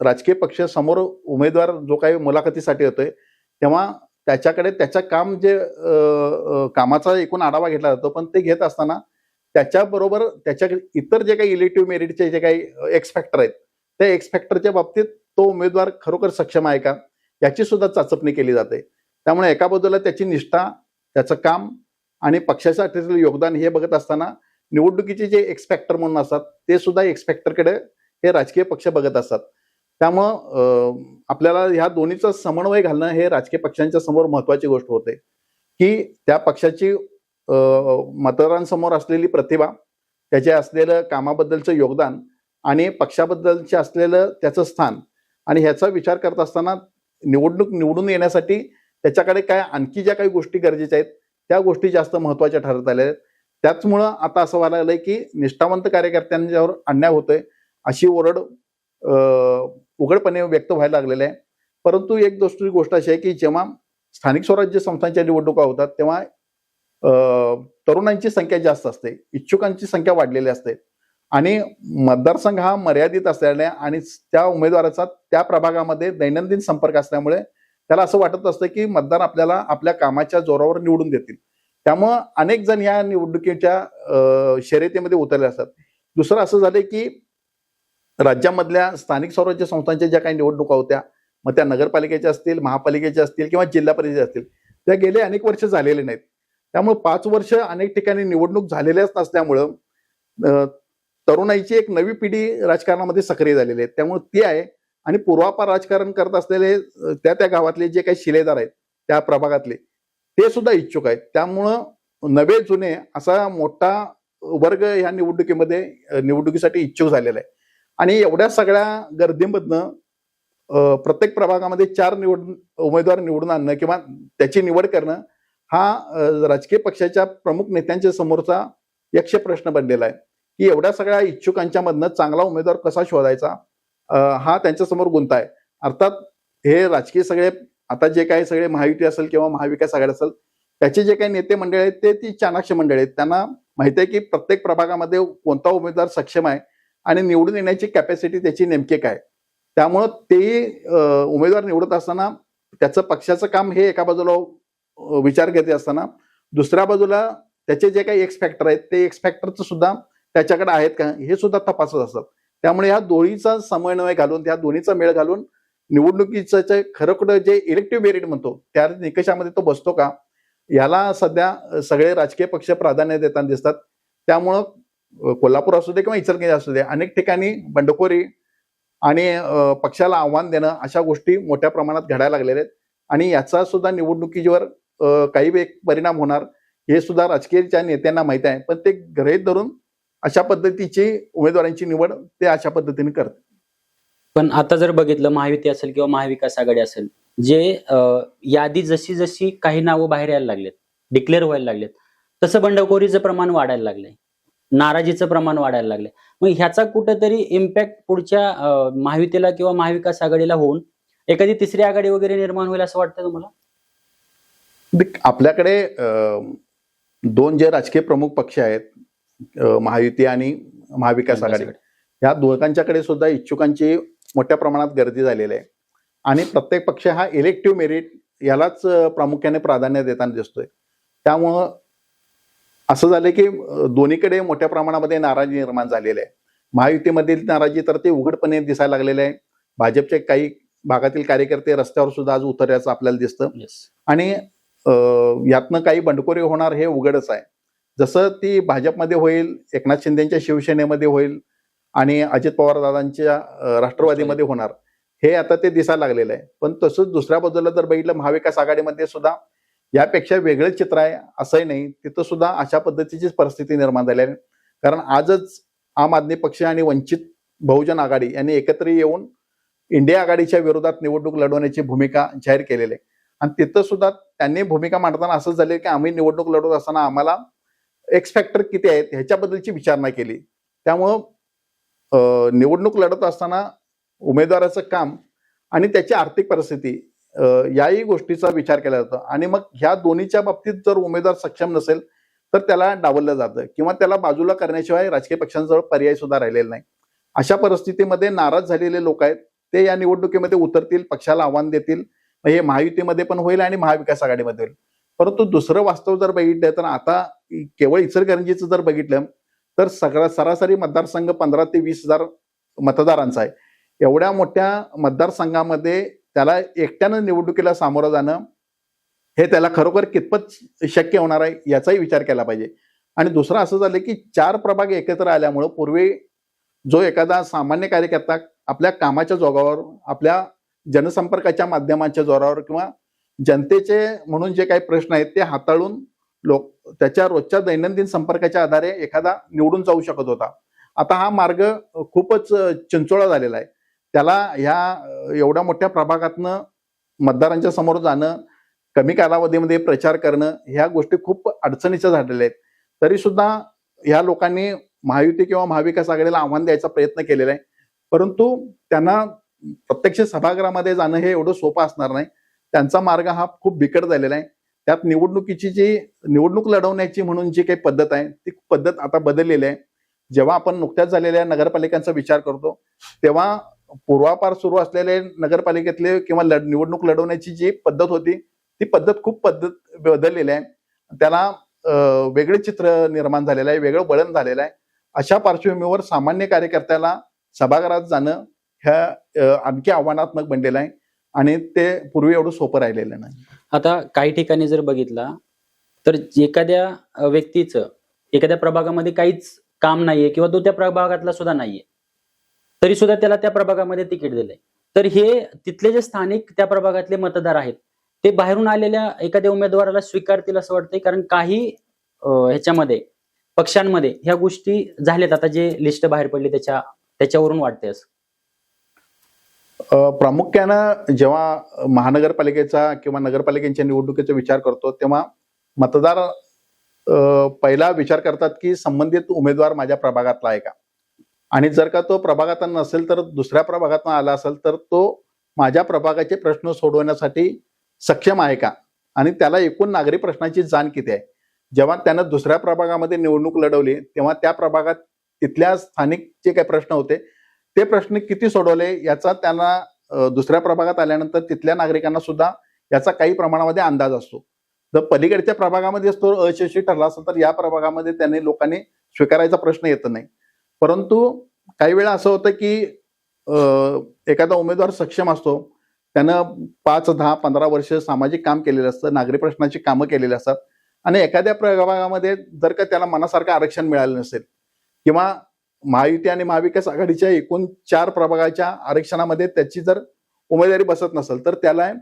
राजकीय पक्ष समोर उमेदवार जो काही मुलाखतीसाठी येतोय तेव्हा त्याच्याकडे त्याचं काम जे कामाचा एकूण आढावा घेतला जातो, पण ते घेत असताना त्याच्याबरोबर त्याच्याकडे इतर जे काही इलेक्टिव्ह मेरिटचे जे काही एक्स फॅक्टर आहेत त्या एक्स फॅक्टरच्या बाबतीत तो उमेदवार खरोखर सक्षम आहे का याची सुद्धा चाचपणी केली जाते. त्यामुळे एका बाजूला त्याची निष्ठा, त्याचं काम आणि पक्षासाठीचं योगदान हे बघत असताना निवडणुकीचे जे एक्स फॅक्टर म्हणून असतात ते सुद्धा एक्स फॅक्टरकडे हे राजकीय पक्ष बघत असतात. त्यामुळं आपल्याला ह्या दोन्हीचा समन्वय घालणं हे राजकीय पक्षांच्या समोर महत्वाची गोष्ट होते की त्या पक्षाची मतदारांसमोर असलेली प्रतिभा, त्याचे असलेलं कामाबद्दलचं योगदान आणि पक्षाबद्दलचे असलेलं त्याचं स्थान आणि ह्याचा विचार करत असताना निवडणूक निवडून येण्यासाठी त्याच्याकडे काय आणखी ज्या काही गोष्टी गरजेच्या आहेत त्या गोष्टी जास्त महत्वाच्या ठरत आल्या आहेत. त्याचमुळं आता असं व्हायला लागलंय की निष्ठावंत कार्यकर्त्यांच्यावर अन्याय होतोय अशी ओरड उघडपणे व्यक्त व्हायला लागलेलं आहे. परंतु एक दुसरी गोष्ट अशी आहे की जेव्हा स्थानिक स्वराज्य संस्थांच्या निवडणुका होतात तेव्हा तरुणांची संख्या जास्त असते, इच्छुकांची संख्या वाढलेली असते आणि मतदारसंघ हा मर्यादित असल्याने आणि त्या उमेदवाराचा त्या प्रभागामध्ये दैनंदिन संपर्क असल्यामुळे त्याला असं वाटत असतं की मतदार आपल्याला आपल्या कामाच्या जोरावर निवडून देतील. त्यामुळं अनेक जण या निवडणुकीच्या शर्यतीमध्ये उतरले असतात. दुसरं असं झालंय की राज्यामधल्या स्थानिक स्वराज्य संस्थांच्या ज्या काही निवडणुका होत्या, मग त्या नगरपालिकेच्या असतील, महापालिकेच्या असतील किंवा जिल्हा परिषद असतील, त्या गेले अनेक वर्ष झालेले नाहीत. त्यामुळे 5 वर्ष अनेक ठिकाणी निवडणूक झालेल्याच नसल्यामुळं तरुणाईची एक नवी पिढी राजकारणामध्ये सक्रिय झालेली आहे. त्यामुळे ती आहे आणि पूर्वापार राजकारण करत असलेले त्या गावातले जे काही शिलेदार आहेत त्या प्रभागातले ते सुद्धा इच्छुक आहेत. त्यामुळं नवे जुने असा मोठा वर्ग ह्या निवडणुकीसाठी इच्छुक झालेला आहे. आणि एवढ्या सगळ्या गर्दीमधनं प्रत्येक प्रभागामध्ये 4 उमेदवार निवडून आणणं किंवा त्याची निवड करणं हा राजकीय पक्षाच्या प्रमुख नेत्यांच्या समोरचा यक्ष प्रश्न बनलेला आहे की एवढ्या सगळ्या इच्छुकांच्या मधनं चांगला उमेदवार कसा शोधायचा हा त्यांच्या समोर गुंता आहे. अर्थात हे राजकीय सगळे आता जे काही सगळे महायुती असेल किंवा महाविकास आघाडी असेल त्याचे जे काही नेते मंडळ आहेत ते ती चाणाक्ष मंडळी आहेत. त्यांना माहिती आहे की प्रत्येक प्रभागामध्ये कोणता उमेदवार सक्षम आहे आणि निवडून येण्याची कॅपॅसिटी त्याची नेमकी काय. त्यामुळं ते उमेदवार निवडत असताना त्याचं पक्षाचं काम हे एका बाजूला विचार घेते असताना दुसऱ्या बाजूला त्याचे जे काही एक्स फॅक्टर आहेत ते एक्स फॅक्टरचं सुद्धा त्याच्याकडे आहेत का हे सुद्धा तपासत असतात. त्यामुळे ह्या दोन्हीचा समन्वय घालून त्या दोन्हीचा मेळ घालून निवडणुकीचं खरोखर जे इलेक्टिव्ह मेरिट म्हणतो त्या निकषामध्ये तो बसतो का याला सध्या सगळे राजकीय पक्ष प्राधान्य देताना दिसतात. त्यामुळं कोल्हापूर असू दे किंवा इचलकरंजी असू दे अनेक ठिकाणी बंडखोरी आणि पक्षाला आव्हान देणं अशा गोष्टी मोठ्या प्रमाणात घडायला लागलेल्या आहेत आणि याचा सुद्धा निवडणुकीवर काही एक परिणाम होणार हे सुद्धा राजकीय नेत्यांना माहिती आहे. पण ते गृहीत धरून अशा पद्धतीची उमेदवारांची निवड ते अशा पद्धतीने करतात. पण आता जर बघितलं महायुती असेल किंवा महाविकास आघाडी असेल जे यादी जशी जशी काही नावं बाहेर यायला लागलेत, डिक्लेअर व्हायला लागलेत, तसं बंडखोरीचं प्रमाण वाढायला लागलंय, नाराजीचं प्रमाण वाढायला लागलंय. मग ह्याचा कुठेतरी इम्पॅक्ट पुढच्या महायुतीला किंवा महाविकास आघाडीला होऊन एखादी तिसरी आघाडी वगैरे निर्माण होईल असं वाटतं तुम्हाला? आपल्याकडे 2 जे राजकीय प्रमुख पक्ष आहेत महायुती आणि महाविकास आघाडी या दोघांच्याकडे सुद्धा इच्छुकांची मोठ्या प्रमाणात गर्दी झालेली आहे आणि प्रत्येक पक्ष हा इलेक्टिव्ह मेरिट यालाच प्रामुख्याने प्राधान्य देताना दिसतोय. त्यामुळं असं झालं की दोन्हीकडे मोठ्या प्रमाणामध्ये नाराजी निर्माण झालेली आहे. महायुतीमधील नाराजी तर ते उघडपणे दिसायला लागलेले आहे. भाजपचे काही भागातील कार्यकर्ते रस्त्यावर सुद्धा आज उतरल्याचं आपल्याला दिसतं आणि यातनं काही बंडखोरी होणार हे उघडच आहे. जसं ती भाजपमध्ये होईल, एकनाथ शिंदेच्या शिवसेनेमध्ये होईल आणि अजित पवार दादांच्या राष्ट्रवादीमध्ये होणार हे आता ते दिसायला लागलेलं आहे. पण तसंच दुसऱ्या बाजूला जर बघितलं महाविकास आघाडीमध्ये सुद्धा यापेक्षा वेगळं चित्र आहे असंही नाही, तिथं सुद्धा अशा पद्धतीचीच परिस्थिती निर्माण झाली आहे. कारण आजच आम आदमी पक्ष आणि वंचित बहुजन आघाडी यांनी एकत्र येऊन इंडिया आघाडीच्या विरोधात निवडणूक लढवण्याची भूमिका जाहीर केलेली आहे. आणि तिथं सुद्धा त्यांनी भूमिका मांडताना असं झाले की आम्ही निवडणूक लढवत असताना आम्हाला एक्स फॅक्टर किती आहेत ह्याच्याबद्दलची विचारणा केली. त्यामुळं निवडणूक लढत असताना उमेदवाराचं काम आणि त्याची आर्थिक परिस्थिती याही गोष्टीचा विचार केला जातो. आणि मग ह्या दोन्हीच्या बाबतीत जर उमेदवार सक्षम नसेल तर त्याला डावललं जातं किंवा त्याला बाजूला करण्याशिवाय राजकीय पक्षांजवळ पर्याय सुद्धा राहिलेला नाही. अशा परिस्थितीमध्ये नाराज झालेले लोक आहेत ते या निवडणुकीमध्ये उतरतील, पक्षाला आव्हान देतील. हे महायुतीमध्ये पण होईल आणि महाविकास आघाडीमध्ये होईल. परंतु दुसरं वास्तव जर बघितलं तर आता केवळ इचलकरंजीचं जर बघितलं तर सरासरी मतदारसंघ 15 ते 20,000 मतदारांचा आहे. एवढ्या मोठ्या मतदारसंघामध्ये त्याला एकट्यानं निवडणुकीला सामोरं जाणं हे त्याला खरोखर कितपत शक्य होणार आहे याचाही विचार केला पाहिजे. आणि दुसरं असं झालं की 4 प्रभाग एकत्र आल्यामुळं पूर्वी जो एखादा सामान्य कार्यकर्ता आपल्या कामाच्या जोरावर, आपल्या जनसंपर्काच्या माध्यमांच्या जोरावर किंवा जनतेचे म्हणून जे काही प्रश्न आहेत ते हाताळून त्याच्या रोजच्या दैनंदिन संपर्काच्या आधारे एखादा निवडून जाऊ शकत होता. आता हा मार्ग खूपच चिंचोळा झालेला आहे. त्याला ह्या एवढ्या मोठ्या प्रभागातनं मतदारांच्या समोर जाणं, कमी कालावधीमध्ये प्रचार करणं ह्या गोष्टी खूप अडचणीच्या झालेल्या आहेत. तरी सुद्धा ह्या लोकांनी महायुती किंवा महाविकास आघाडीला आव्हान द्यायचा प्रयत्न केलेला आहे. परंतु त्यांना प्रत्यक्ष सभागृहामध्ये जाणं हे एवढं सोपं असणार नाही. त्यांचा मार्ग हा खूप बिकट झालेला आहे. त्यात निवडणुकीची जी निवडणूक लढवण्याची म्हणून जी काही पद्धत आहे ती पद्धत आता बदललेली आहे. जेव्हा आपण नुकत्याच झालेल्या नगरपालिकांचा विचार करतो तेव्हा पूर्वापार सुरू असलेले नगरपालिकेतले किंवा निवडणूक लढवण्याची जी पद्धत होती ती पद्धत खूप बदललेली आहे. त्याला वेगळे चित्र निर्माण झालेलं आहे, वेगळं वळण झालेलं आहे. अशा पार्श्वभूमीवर सामान्य कार्यकर्त्याला सभागृहात जाणं ह्या आणखी आव्हानात्मक बनलेलं आहे आणि ते पूर्वी एवढं सोपं राहिलेलं नाही. आता काही ठिकाणी जर बघितला तर एखाद्या व्यक्तीचं एखाद्या प्रभागामध्ये काहीच काम नाहीये किंवा तो त्या प्रभागातला सुद्धा नाहीये तरी सुद्धा त्याला त्या प्रभागामध्ये तिकीट दिलंय. तर हे तिथले जे स्थानिक त्या प्रभागातले मतदार आहेत ते बाहेरून आलेल्या एखाद्या उमेदवाराला स्वीकारतील असं वाटतंय. कारण काही ह्याच्यामध्ये पक्षांमध्ये ह्या गोष्टी झाल्यात. आता जे लिस्ट बाहेर पडली त्याच्यावरून वाटते असं. प्रामुख्यानं जेव्हा महानगरपालिकेचा किंवा नगरपालिकेच्या निवडणुकीचा विचार करतो तेव्हा मतदार पहिला विचार करतात की संबंधित उमेदवार माझ्या प्रभागातला आहे का, आणि जर का तो प्रभागातून नसेल तर दुसऱ्या प्रभागातून आला असेल तर तो माझ्या प्रभागाचे प्रश्न सोडवण्यासाठी सक्षम आहे का, आणि त्याला एकूण नागरी प्रश्नांची जाण किती आहे. जेव्हा त्यानं दुसऱ्या प्रभागामध्ये निवडणूक लढवली तेव्हा त्या प्रभागात तिथल्या स्थानिक जे काही प्रश्न होते ते प्रश्न किती सोडवले याचा त्यांना दुसऱ्या प्रभागात आल्यानंतर तिथल्या नागरिकांना सुद्धा याचा काही प्रमाणामध्ये अंदाज असतो. जर पलीकडच्या प्रभागामध्ये तो अयशस्वी ठरला असेल तर या प्रभागामध्ये त्यांनी लोकांनी स्वीकारायचा प्रश्न येत नाही. परंतु काही वेळा असं होतं की एखादा उमेदवार सक्षम असतो, त्यानं 5, 10, 15 वर्ष सामाजिक काम केलेलं असतं, नागरी प्रश्नांची कामं केलेली असतात, आणि एखाद्या प्रभागामध्ये जर का त्याला मनासारखं आरक्षण मिळालं नसेल किंवा महायुती आणि महाविकास आघाडीच्या एकूण 4 प्रभागाच्या आरक्षणामध्ये त्याची जर उमेदवारी बसत नसेल तर त्याला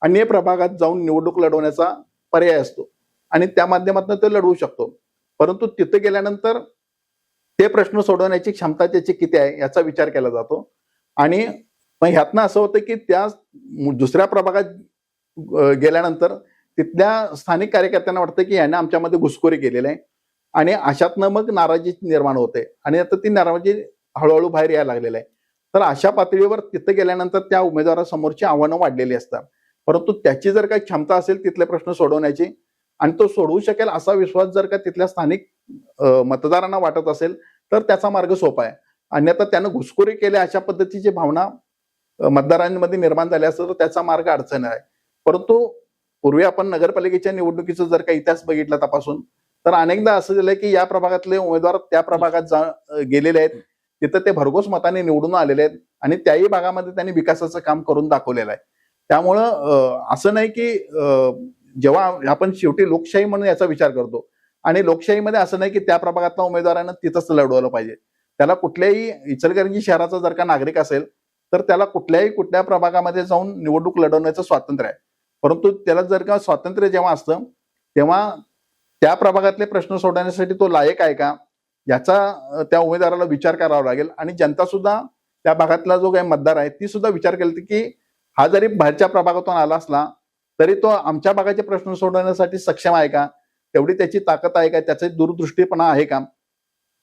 अन्य प्रभागात जाऊन निवडणूक लढवण्याचा पर्याय असतो आणि त्या माध्यमातून तो लढवू शकतो. परंतु तिथे गेल्यानंतर ते प्रश्न सोडवण्याची क्षमता त्याची किती आहे याचा विचार केला जातो. आणि मग ह्यातनं असं होतं की त्या दुसऱ्या प्रभागात गेल्यानंतर तिथल्या स्थानिक कार्यकर्त्यांना वाटतं की याने आमच्यामध्ये घुसखोरी केलेली आहे आणि अशातनं मग नाराजी निर्माण होते आणि आता ती नाराजी हळूहळू बाहेर यायला लागलेली आहे. तर अशा पातळीवर तिथं गेल्यानंतर त्या उमेदवारासमोरची आव्हानं वाढलेली असतात. परंतु त्याची जर काही क्षमता असेल तिथले प्रश्न सोडवण्याची आणि तो सोडवू शकेल असा विश्वास जर का तिथल्या स्थानिक मतदारांना वाटत असेल तर त्याचा मार्ग सोपा आहे. अन्यथा त्यानं घुसखोरी केल्या अशा पद्धतीची भावना मतदारांमध्ये निर्माण झाली असेल तर त्याचा मार्ग अडचण आहे. परंतु पूर्वी आपण नगरपालिकेच्या निवडणुकीचा जर काही इतिहास बघितला तपासून तर अनेकदा असं झालंय की या प्रभागातले उमेदवार त्या प्रभागात गेलेले आहेत, तिथं ते भरघोस मताने निवडून आलेले आहेत आणि त्याही भागामध्ये त्यांनी विकासाचं काम करून दाखवलेलं आहे. त्यामुळं असं नाही की जेव्हा आपण शेवटी लोकशाही म्हणून याचा विचार करतो आणि लोकशाहीमध्ये असं नाही की त्या प्रभागातल्या उमेदवारानं तिथंच लढवलं पाहिजे. त्याला कुठल्याही इचलकरंजी शहराचा जर का नागरिक असेल तर त्याला कुठल्या प्रभागामध्ये जाऊन निवडणूक लढवण्याचं स्वातंत्र्य आहे. परंतु त्याला जर का स्वातंत्र्य जेव्हा असतं तेव्हा त्या प्रभागातले प्रश्न सोडवण्यासाठी तो लायक आहे का याचा त्या उमेदवाराला विचार करावा लागेल. आणि जनता सुद्धा त्या भागातला जो काही मतदार आहे ती सुद्धा विचार केला की हा जरी बाहेरच्या प्रभागातून आला असला तरी तो आमच्या भागाचे प्रश्न सोडवण्यासाठी सक्षम आहे का, तेवढी त्याची ताकद आहे का, त्याचा दूरदृष्टीपणा आहे का,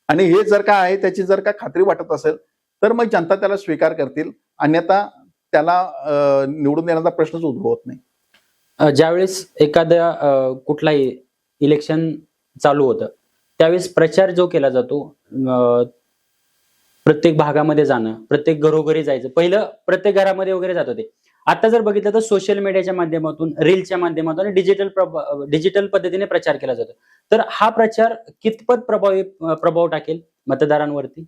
आणि हे जर का आहे त्याची जर का खात्री वाटत असेल तर मग जनता त्याला स्वीकार करतील. अन्यथा त्याला निवडून देण्याचा प्रश्नच उद्भवत नाही. ज्यावेळेस एखाद्या कुठलाही इलेक्शन चालू होतं त्यावेळेस प्रचार जो केला जातो, प्रत्येक भागामध्ये जाणं, प्रत्येक घरोघरी जायचं, पहिलं प्रत्येक घरामध्ये वगैरे जात होते. आता जर बघितलं तर सोशल मीडियाच्या माध्यमातून, रीलच्या माध्यमातून डिजिटल पद्धतीने प्रचार केला जातो. तर हा प्रचार कितपत प्रभाव टाकेल मतदारांवरती?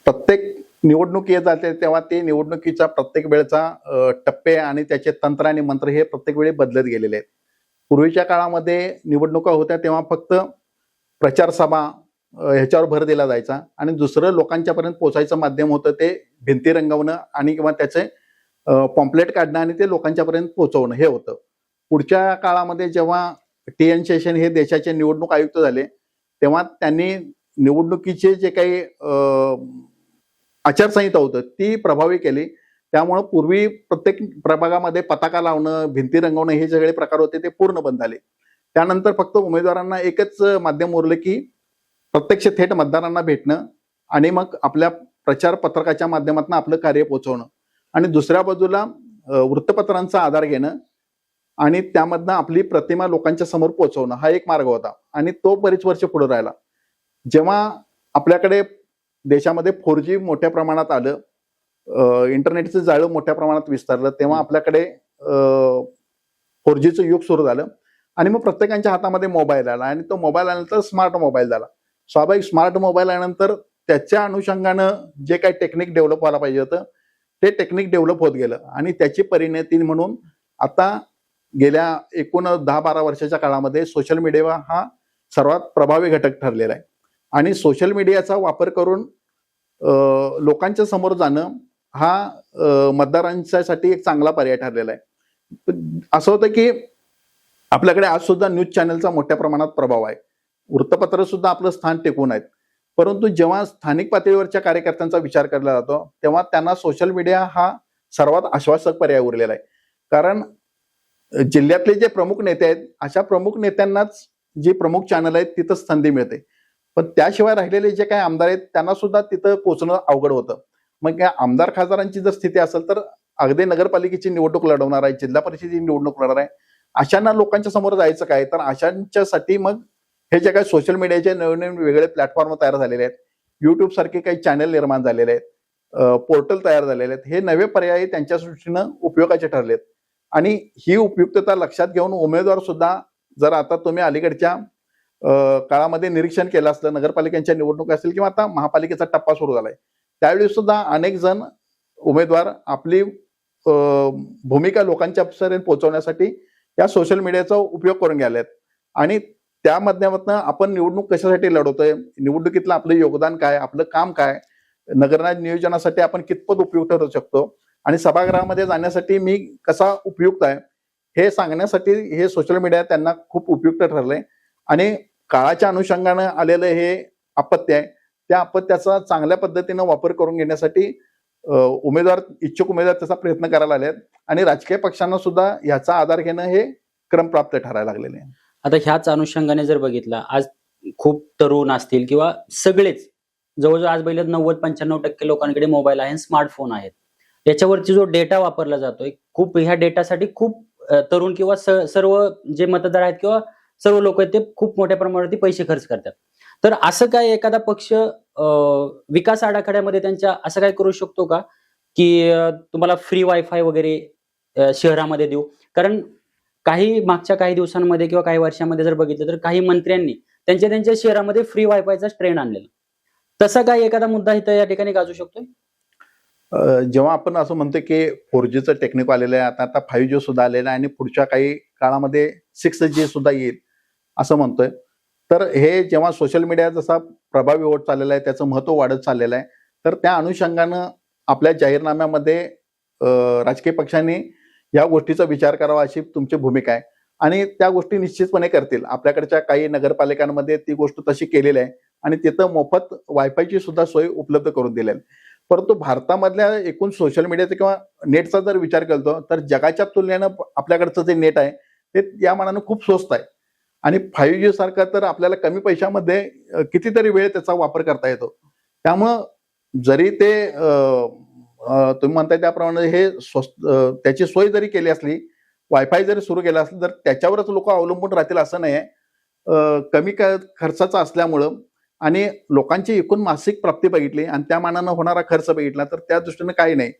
प्रत्येक निवडणूक येत जाते तेव्हा ते निवडणुकीचा प्रत्येक वेळचा टप्पे आणि त्याचे तंत्र आणि मंत्र हे प्रत्येक वेळी बदलत गेलेले आहेत. पूर्वीच्या काळामध्ये निवडणुका होत्या तेव्हा फक्त प्रचार सभा ह्याच्यावर भर दिला जायचा आणि दुसरं लोकांच्या पर्यंत पोहोचायचं माध्यम होतं ते भिंती रंगवणं आणि किंवा त्याचे पॉम्पलेट काढणं आणि ते लोकांच्या पर्यंत पोहोचवणं हे होतं. पुढच्या काळामध्ये जेव्हा TN शेषन हे देशाचे निवडणूक आयुक्त झाले तेव्हा त्यांनी निवडणुकीचे जे काही आचारसंहिता होतं ती प्रभावी केली. त्यामुळं पूर्वी प्रत्येक प्रभागामध्ये पताका लावणं, भिंती रंगवणं हे सगळे प्रकार होते ते पूर्ण बंद झाले. त्यानंतर फक्त उमेदवारांना एकच माध्यम उरलं की प्रत्यक्ष थेट मतदारांना भेटणं आणि मग आपल्या प्रचार पत्रकाच्या माध्यमातून आपलं कार्य पोहोचवणं आणि दुसऱ्या बाजूला वृत्तपत्रांचा आधार घेणं आणि त्यामधनं आपली प्रतिमा लोकांच्या समोर पोहोचवणं हा एक मार्ग होता आणि तो बरीच वर्ष पुढे राहिला. जेव्हा आपल्याकडे देशामध्ये 4G मोठ्या प्रमाणात आलं, इंटरनेटचं जाळं मोठ्या प्रमाणात विस्तारलं तेव्हा आपल्याकडे 4Gचं युग सुरू झालं आणि मग प्रत्येकाच्या हातामध्ये मोबाईल आला आणि तो मोबाईल आल्यानंतर स्मार्ट मोबाईल झाला. स्वाभाविक स्मार्ट मोबाईल आल्यानंतर त्याच्या अनुषंगानं जे काही टेक्निक डेव्हलप व्हायला पाहिजे होतं ते टेक्निक डेव्हलप होत गेलं आणि त्याची परिणती म्हणून आता गेल्या एकूण 10-12 वर्षाच्या काळामध्ये सोशल मीडिया हा सर्वात प्रभावी घटक ठरलेला आहे आणि सोशल मीडियाचा वापर करून लोकांच्या समोर जाणं हा मतदारांसाठी एक चांगला पर्याय ठरलेला आहे. असं होतं की आपल्याकडे आज सुद्धा न्यूज चॅनलचा मोठ्या प्रमाणात प्रभाव आहे, वृत्तपत्र सुद्धा आपलं स्थान टिकवून आहेत, परंतु जेव्हा स्थानिक पातळीवरच्या कार्यकर्त्यांचा विचार केला जातो तेव्हा त्यांना सोशल मीडिया हा सर्वात आश्वासक पर्याय उरलेला आहे. कारण जिल्ह्यातले जे प्रमुख नेते आहेत अशा प्रमुख नेत्यांनाच जी प्रमुख चॅनल आहेत तिथंच संधी मिळते, पण त्याशिवाय राहिलेले जे काही आमदार आहेत त्यांना सुद्धा तिथं पोहोचणं अवघड होतं. मग या आमदार खासदारांची जर स्थिती असेल तर अगदी नगरपालिकेची निवडणूक लढवणार आहे, जिल्हा परिषदेची निवडणूक लढणार आहे, अशांना लोकांच्या समोर जायचं काय, तर अशांच्यासाठी मग हे जे काही सोशल मीडियाचे नवीन वेगळे प्लॅटफॉर्म तयार झालेले आहेत, युट्यूब सारखे काही चॅनल निर्माण झालेले आहेत, पोर्टल तयार झालेले आहेत, हे नवे पर्याय त्यांच्या दृष्टीनं उपयोगाचे ठरलेत आणि ही उपयुक्तता लक्षात घेऊन उमेदवार सुद्धा, जर आता तुम्ही अलीकडच्या काळामध्ये निरीक्षण केलं असलं, नगरपालिकांच्या निवडणुका असतील किंवा आता महापालिकेचा टप्पा सुरू झालाय, त्यावेळी सुद्धा अनेक जण उमेदवार आपली भूमिका लोकांच्या पर्यंत पोहोचवण्यासाठी या सोशल मीडियाचा उपयोग करून घ्यायला आणि त्या माध्यमातून आपण निवडणूक कशासाठी लढवतोय, निवडणुकीतलं आपलं योगदान काय, आपलं काम काय, नगरराज नियोजनासाठी आपण कितपत उपयुक्त ठरू शकतो आणि सभागृहामध्ये जाण्यासाठी मी कसा उपयुक्त आहे हे सांगण्यासाठी हे सोशल मीडिया त्यांना खूप उपयुक्त ठरलंय आणि काळाच्या अनुषंगानं आलेलं हे अपत्य आहे, त्या अपत्याचा चांगल्या पद्धतीनं वापर करून घेण्यासाठी इच्छुक उमेदवार त्याचा प्रयत्न करायला आले आणि राजकीय पक्षांना सुद्धा याचा आधार घेणं हे क्रमप्राप्त ठरायला लागलेले आहे. आता ह्याच अनुषंगाने जर बघितलं, आज खूप तरुण असतील किंवा सगळेच जवळजवळ आज बघितलं 90-95% लोकांकडे मोबाईल आहे, स्मार्टफोन आहेत, याच्यावरती जो डेटा वापरला जातोय खूप, ह्या डेटासाठी खूप तरुण किंवा सर्व जे मतदार आहेत किंवा सर्व लोक आहेत ते खूप मोठ्या प्रमाणावरती पैसे खर्च करतात. तर असं काय एखादा पक्ष विकास आराखड्यामध्ये त्यांच्या असं काय करू शकतो का की तुम्हाला फ्री वायफाय वगैरे शहरामध्ये देऊ? कारण मागच्या काही दिवसांमध्ये किंवा काही वर्षांमध्ये जर बघितलं तर काही मंत्र्यांनी त्यांच्या शहरामध्ये फ्री वायफायचा ट्रेंड आणलेला, तसा काय एखादा मुद्दा इथं या ठिकाणी गाजू शकतोय? जेव्हा आपण असं म्हणतो की 4Gचं टेक्निक आलेलं आहे, आता 5G सुद्धा आलेलं आहे आणि पुढच्या काही काळामध्ये 6G सुद्धा येईल असं म्हणतोय, तर हे जेव्हा सोशल मीडिया जसा प्रभावी होत चाललेला आहे, त्याचं महत्व वाढत चाललेलं आहे, तर त्या अनुषंगानं आपल्या जाहीरनाम्यामध्ये राजकीय पक्षांनी या गोष्टीचा विचार करावा अशी तुमची भूमिका आहे आणि त्या गोष्टी निश्चितपणे करतील. आपल्याकडच्या काही नगरपालिकांमध्ये ती गोष्ट तशी केलेली आहे आणि तिथं मोफत वायफायची सुद्धा सोय उपलब्ध करून दिलेली आहे. परंतु भारतामधल्या एकूण सोशल मीडियाचा किंवा नेटचा जर विचार केला तर जगाच्या तुलनेनं आपल्याकडचं जे नेट आहे ते या मानानं खूप स्वस्त आहे आणि 5G सारखा तर आपल्याला कमी पैशामध्ये कितीतरी वेळ त्याचा वापर करता येतो. त्यामुळं जरी ते तुम्ही म्हणताय त्याप्रमाणे हे स्वस्त त्याची सोय जरी केली असली, वायफाय जरी सुरू केला असला तर त्याच्यावरच लोक अवलंबून राहतील असं नाही. कमी खर्चाचा असल्यामुळं आणि लोकांची एकूण मासिक प्राप्ती बघितली आणि त्या मानानं होणारा खर्च बघितला तर त्या दृष्टीने काही नाही.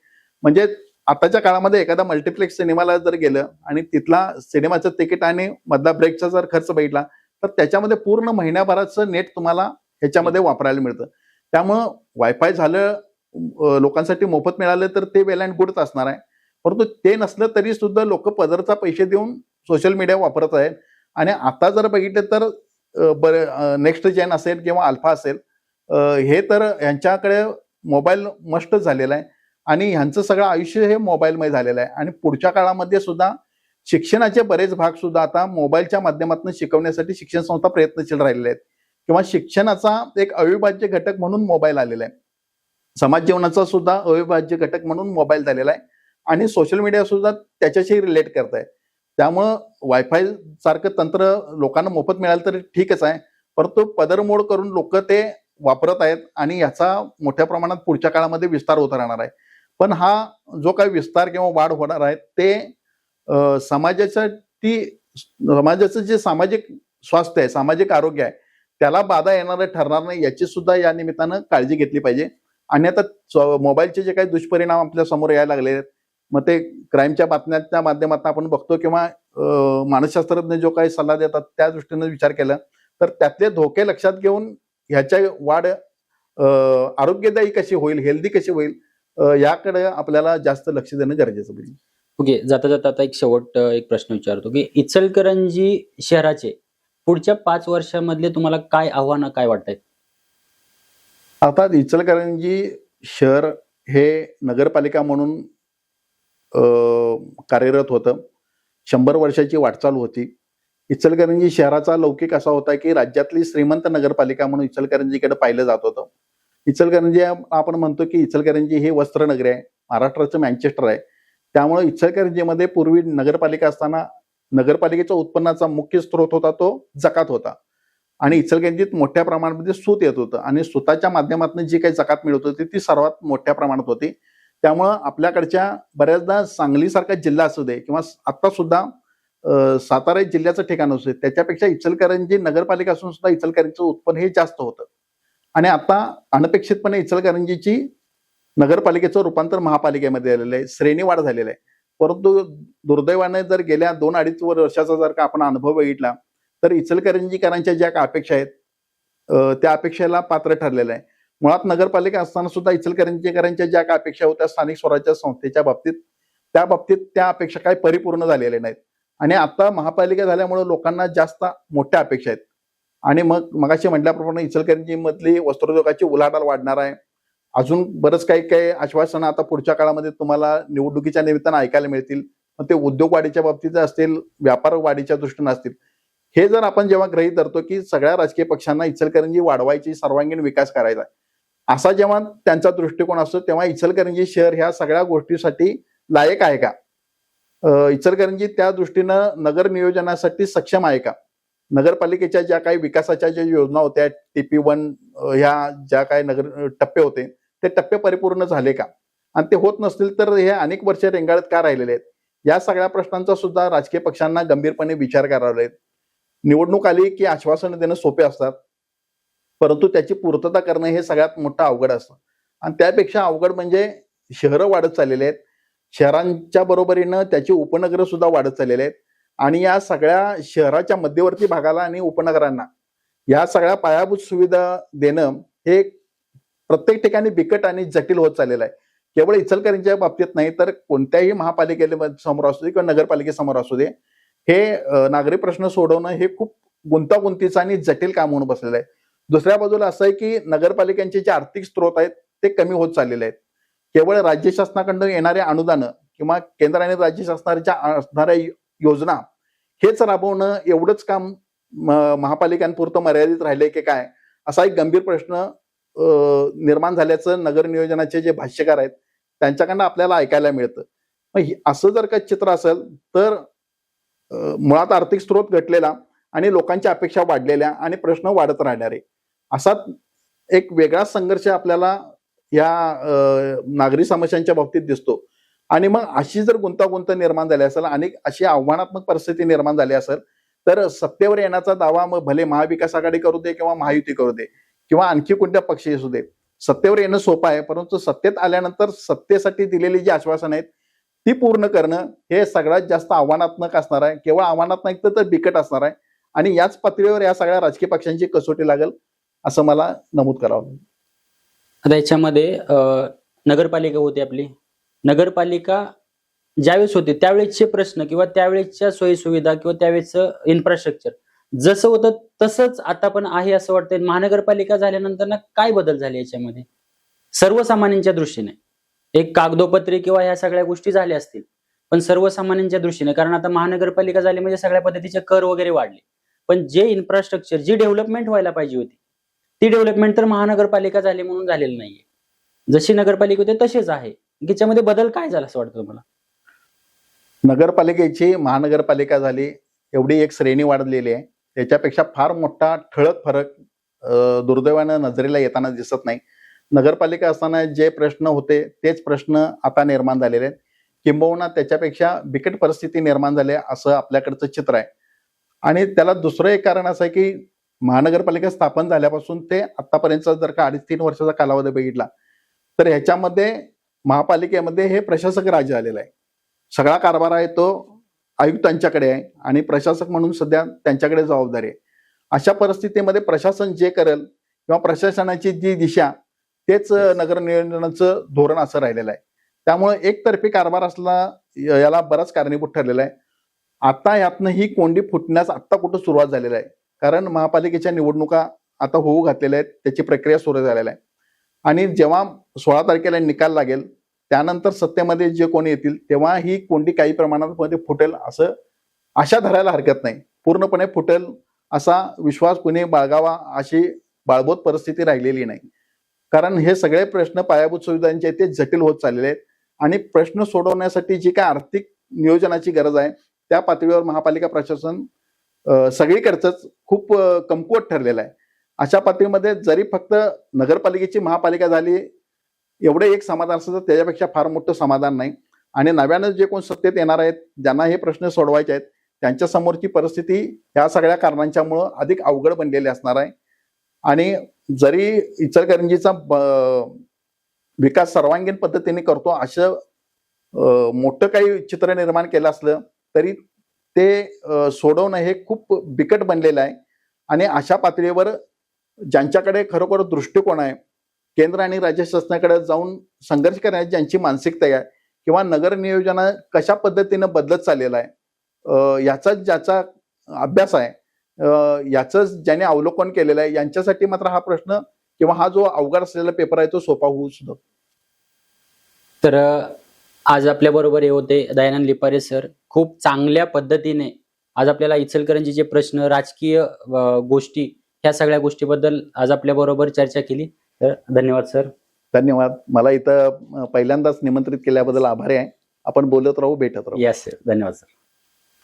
म्हणजे आताच्या काळामध्ये एखादा मल्टिप्लेक्स सिनेमाला जर गेलं आणि तिथला सिनेमाचं तिकीट आणि मधला ब्रेकचा जर खर्च बघितला तर त्याच्यामध्ये पूर्ण महिन्याभराचं नेट तुम्हाला ह्याच्यामध्ये वापरायला मिळतं. त्यामुळं वायफाय झालं लोकांसाठी मोफत मिळालं तर ते वेल अँड गुडच असणार आहे. परंतु ते नसलं तरी सुद्धा लोक पदरचा पैसे देऊन सोशल मीडिया वापरत आहेत आणि आता जर बघितलं तर नेक्स्ट जेन असेल किंवा अल्फा असेल हे तर यांच्याकडे मोबाईल मस्ट झालेला आहे आणि ह्यांचं सगळं आयुष्य हे मोबाईलमय झालेलं आहे आणि पुढच्या काळामध्ये सुद्धा शिक्षणाचे बरेच भाग सुद्धा आता मोबाईलच्या माध्यमातून शिकवण्यासाठी शिक्षण संस्था प्रयत्नशील राहिलेले आहेत किंवा शिक्षणाचा एक अविभाज्य घटक म्हणून मोबाईल आलेला आहे. समाज जीवनाचा सुद्धा अविभाज्य घटक म्हणून मोबाईल झालेला आहे आणि सोशल मीडिया सुद्धा त्याच्याशी रिलेट करत आहे. त्यामुळं वायफाय सारखं तंत्र लोकांना मोफत मिळालं तरी ठीकच आहे, परंतु पदरमोड करून लोक ते वापरत आहेत आणि याचा मोठ्या प्रमाणात पुढच्या काळामध्ये विस्तार होत राहणार आहे. पण हा जो काही विस्तार किंवा वाढ होणार आहे ते समाजाचं जे सामाजिक स्वास्थ्य आहे, सामाजिक आरोग्य आहे त्याला बाधा येणारं ठरणार नाही याची सुद्धा या निमित्तानं काळजी घेतली पाहिजे. आणि आता मोबाईलचे जे काही दुष्परिणाम आपल्या समोर यायला लागले आहेत, मग ते क्राईमच्या बातम्यांच्या माध्यमातून आपण बघतो किंवा मानसशास्त्रज्ञ जो काही सल्ला देतात त्या दृष्टीने विचार केला तर त्यातले धोके लक्षात घेऊन ह्याच्या वाढ आरोग्यदायी कशी होईल, हेल्दी कशी होईल याकडे आपल्याला जास्त लक्ष देणं गरजेचं होईल. ओके, जाता जाता आता एक प्रश्न विचारतो की इचलकरंजी शहराचे पुढच्या 5 वर्षामधले तुम्हाला काय आव्हानं काय वाटतात? अर्थात इचलकरंजी शहर हे नगरपालिका म्हणून कार्यरत होतं. 100 वर्षाची वाटचाल होती. इचलकरंजी शहराचा लौकिक असा होता की राज्यातली श्रीमंत नगरपालिका म्हणून इचलकरंजीकडे पाहिलं जात होतं. इचलकरंजी आपण म्हणतो की इचलकरंजी हे वस्त्रनगरी आहे, महाराष्ट्राचं मँचेस्टर आहे. त्यामुळे इचलकरंजीमध्ये पूर्वी नगरपालिका असताना नगरपालिकेच्या उत्पन्नाचा मुख्य स्रोत होता तो जकात होता आणि इचलकरंजीत मोठ्या प्रमाणामध्ये सूत येत होतं आणि सुताच्या माध्यमातून जी काही जकात मिळत होती ती सर्वात मोठ्या प्रमाणात होती. त्यामुळं आपल्याकडच्या बऱ्याचदा सांगलीसारखा जिल्हा असू दे किंवा आता सुद्धा सातारा जिल्ह्याचं ठिकाण असू दे त्याच्यापेक्षा इचलकरंजी नगरपालिका असून सुद्धा इचलकरंजीचं उत्पन्न हे जास्त होतं आणि आता अनपेक्षितपणे इचलकरंजीची नगरपालिकेचं रूपांतर महापालिकेमध्ये झालेलं आहे, श्रेणीवाढ झालेलं आहे. परंतु दुर्दैवाने जर गेल्या 2-2.5 वर्षाचा जर का आपण अनुभव बघितला तर इचलकरंजीकरांच्या ज्या काही अपेक्षा आहेत त्या अपेक्षेला पात्र ठरलेलं आहे. मुळात नगरपालिका असताना सुद्धा इचलकरंजीकरांच्या ज्या काही अपेक्षा होत्या स्थानिक स्वराज्य संस्थेच्या बाबतीत त्या अपेक्षा काही परिपूर्ण झालेल्या नाहीत आणि आता महापालिका झाल्यामुळे लोकांना जास्त मोठ्या अपेक्षा आहेत आणि मगाशी म्हटल्याप्रमाणे इचलकरंजीमधली वस्त्रोद्योगाची उलाढाल वाढणार आहे. अजून बरंच काही आश्वासनं आता पुढच्या काळामध्ये तुम्हाला निवडणुकीच्या निमित्तानं ऐकायला मिळतील. मग ते उद्योग वाढीच्या बाबतीत असतील, व्यापार वाढीच्या दृष्टीनं असतील. हे जर आपण जेव्हा गृहीत धरतो की सगळ्या राजकीय पक्षांना इचलकरंजी वाढवायची, सर्वांगीण विकास करायचा असा जेव्हा त्यांचा दृष्टिकोन असतो तेव्हा इचलकरंजी शहर ह्या सगळ्या गोष्टीसाठी लायक आहे का? इचलकरंजी त्या दृष्टीनं नगर नियोजनासाठी सक्षम आहे का? नगरपालिकेच्या ज्या काही विकासाच्या ज्या योजना होत्या TP1 ह्या ज्या काही नगर टप्पे होते ते टप्पे परिपूर्ण झाले का? आणि ते होत नसतील तर हे अनेक वर्ष रेंगाळत का राहिलेले आहेत? या सगळ्या प्रश्नांचा सुद्धा राजकीय पक्षांना गंभीरपणे विचार करावा लागेल. निवडणूक आली की आश्वासनं देणं सोपे असतात, परंतु त्याची पूर्तता करणं हे सगळ्यात मोठं अवघड असतं आणि त्यापेक्षा अवघड म्हणजे शहरं वाढत चाललेली आहेत. शहरांच्या बरोबरीनं त्याची उपनगरं सुद्धा वाढत चाललेली आहेत आणि या सगळ्या शहराच्या मध्यवर्ती भागाला आणि उपनगरांना या सगळ्या पायाभूत सुविधा देणं हे प्रत्येक ठिकाणी बिकट आणि जटिल होत चाललेलं आहे. केवळ इचलकरंजीच्या बाबतीत नाही तर कोणत्याही महापालिकेसमोर असू दे किंवा नगरपालिकेसमोर असू दे हे नागरी प्रश्न सोडवणं हे खूप गुंतागुंतीचं आणि जटिल काम होऊन बसलेलं आहे. दुसऱ्या बाजूला असं आहे की नगरपालिकांचे जे आर्थिक स्रोत आहेत ते कमी होत चाललेले आहेत. केवळ राज्य शासनाकडून येणारे अनुदानं किंवा केंद्र आणि राज्य शासनाच्या असणाऱ्या योजना हेच राबवणं एवढंच काम महापालिकांपुरतं मर्यादित राहिलंय की काय, असा एक गंभीर प्रश्न निर्माण झाल्याचं नगर नियोजनाचे जे भाष्यकार आहेत त्यांच्याकडनं आपल्याला ऐकायला मिळतं. मग असं जर का चित्र असेल तर मुळात आर्थिक स्रोत घटलेला आणि लोकांच्या अपेक्षा वाढलेल्या आणि प्रश्न वाढत राहणारे असा एक वेगळा संघर्ष आपल्याला या नागरी समस्यांच्या बाबतीत दिसतो. आणि मग अशी जर गुंतागुंत निर्माण झाली असेल आणि अशी आव्हानात्मक परिस्थिती निर्माण झाली असेल तर सत्तेवर येण्याचा दावा मग भले महाविकास आघाडी करू दे किंवा महायुती करू दे किंवा आणखी कोणत्या पक्ष असू दे, सत्तेवर येणं सोपं आहे, परंतु सत्तेत आल्यानंतर सत्तेसाठी दिलेली जी आश्वासनं आहेत ती पूर्ण करणं हे सगळ्यात जास्त आव्हानात्मक असणार आहे. केवळ आव्हानात्मक तर बिकट असणार आहे आणि याच पातळीवर या सगळ्या राजकीय पक्षांची कसोटी लागेल असं मला नमूद करावं. आता याच्यामध्ये नगरपालिका होती आपली, नगरपालिका ज्यावेळेस होते त्यावेळेसचे प्रश्न किंवा त्यावेळेसच्या सोयीसुविधा किंवा त्यावेळेसचं इन्फ्रास्ट्रक्चर जसं होतं तसंच आता पण आहे असं वाटतंय. महानगरपालिका झाल्यानंतर ना काय बदल झाले याच्यामध्ये सर्वसामान्यांच्या दृष्टीने? एक कागदोपत्री किंवा ह्या सगळ्या गोष्टी झाल्या असतील, पण सर्वसामान्यांच्या दृष्टीने, कारण आता महानगरपालिका झाली म्हणजे सगळ्या पद्धतीचे कर वगैरे वाढले, पण जे इन्फ्रास्ट्रक्चर जी डेव्हलपमेंट व्हायला पाहिजे होती ती डेव्हलपमेंट तर महानगरपालिका झाली म्हणून झालेली नाहीये. जशी नगरपालिका होते तसेच आहे. त्याच्यामध्ये बदल काय झाला असं वाटतं तुम्हाला? नगरपालिकेची महानगरपालिका झाली एवढी एक श्रेणी वाढलेली आहे, त्याच्यापेक्षा फार मोठा ठळक फरक दुर्दैवानं नजरेला येताना दिसत नाही. नगरपालिका असताना जे प्रश्न होते तेच प्रश्न आता निर्माण झालेले आहेत, किंबहुना त्याच्यापेक्षा बिकट परिस्थिती निर्माण झाली असं आपल्याकडचं चित्र आहे. आणि त्याला दुसरं एक कारण असं आहे की महानगरपालिका स्थापन झाल्यापासून ते आतापर्यंत जर का 2.5-3 वर्षाचा कालावधी बघितला तर ह्याच्यामध्ये महापालिकेमध्ये हे प्रशासक राज आलेला आहे. सगळा कारभार आहे तो आयुक्तांच्याकडे आहे आणि प्रशासक म्हणून सध्या त्यांच्याकडे जबाबदारी आहे. अशा परिस्थितीमध्ये प्रशासन जे करेल किंवा प्रशासनाची जी दिशा तेच नगर नियोजनाचं धोरण असं राहिलेलं आहे. त्यामुळे एकतर्फी कारभार असला याला बराच कारणीभूत ठरलेला आहे. आता यातनं ही कोंडी फुटण्यास आत्ता कुठं सुरुवात झालेली आहे, कारण महापालिकेच्या निवडणुका आता होऊ घातलेल्या आहेत, त्याची प्रक्रिया सुरू झालेली आहे आणि जेव्हा 16 तारखेला निकाल लागेल त्यानंतर सत्तेमध्ये जे कोणी येतील तेव्हा ही कोंडी काही प्रमाणात मध्ये फुटेल असं आशा धरायला हरकत नाही. पूर्णपणे फुटेल असा विश्वास कुणी बाळगावा अशी बाळबोध परिस्थिती राहिलेली नाही, कारण हे सगळे प्रश्न पायाभूत सुविधांचे ते जटिल होत चाललेले आहेत आणि प्रश्न सोडवण्यासाठी जी काय आर्थिक नियोजनाची गरज आहे त्या पातळीवर महापालिका प्रशासन सगळीकडचंच खूप कमकुवत ठरलेलं आहे. अशा पातळीमध्ये जरी फक्त नगरपालिकेची महापालिका झाली एवढे एक समाधान असतं तर त्याच्यापेक्षा फार मोठं समाधान नाही. आणि नव्यानं जे कोण सत्तेत येणार आहेत ज्यांना हे प्रश्न सोडवायचे आहेत त्यांच्या समोरची परिस्थिती या सगळ्या कारणांच्यामुळं अधिक अवघड बनलेली असणार आहे. आणि जरी इचलकरंजीचा विकास सर्वांगीण पद्धतीने करतो असं मोठं काही चित्र निर्माण केलं असलं तरी ते सोडवणं हे खूप बिकट बनलेलं आहे. आणि अशा पातळीवर ज्यांच्याकडे खरोखर दृष्टिकोन आहे, केंद्र आणि राज्य शासनाकडे जाऊन संघर्ष करण्याची ज्यांची मानसिकता आहे किंवा नगर नियोजन कशा पद्धतीनं बदलत चाललेलं आहे याचा ज्याचा अभ्यास आहे, याचं ज्याने अवलोकन केलेलं आहे, यांच्यासाठी मात्र हा प्रश्न किंवा हा जो अवघड असलेला पेपर आहे तो सोपा होऊ सुद्धा. तर आज आपल्या बरोबर हे होते दयानंद लिपारे सर. खूप चांगल्या पद्धतीने आज आपल्याला इचलकरंजीचे प्रश्न, राजकीय गोष्टी, ह्या सगळ्या गोष्टीबद्दल आज आपल्या बरोबर चर्चा केली. तर धन्यवाद सर. धन्यवाद. मला इथं पहिल्यांदाच निमंत्रित केल्याबद्दल आभारी आहे. आपण बोलत राहू, भेटत राहू. यस सर, धन्यवाद सर.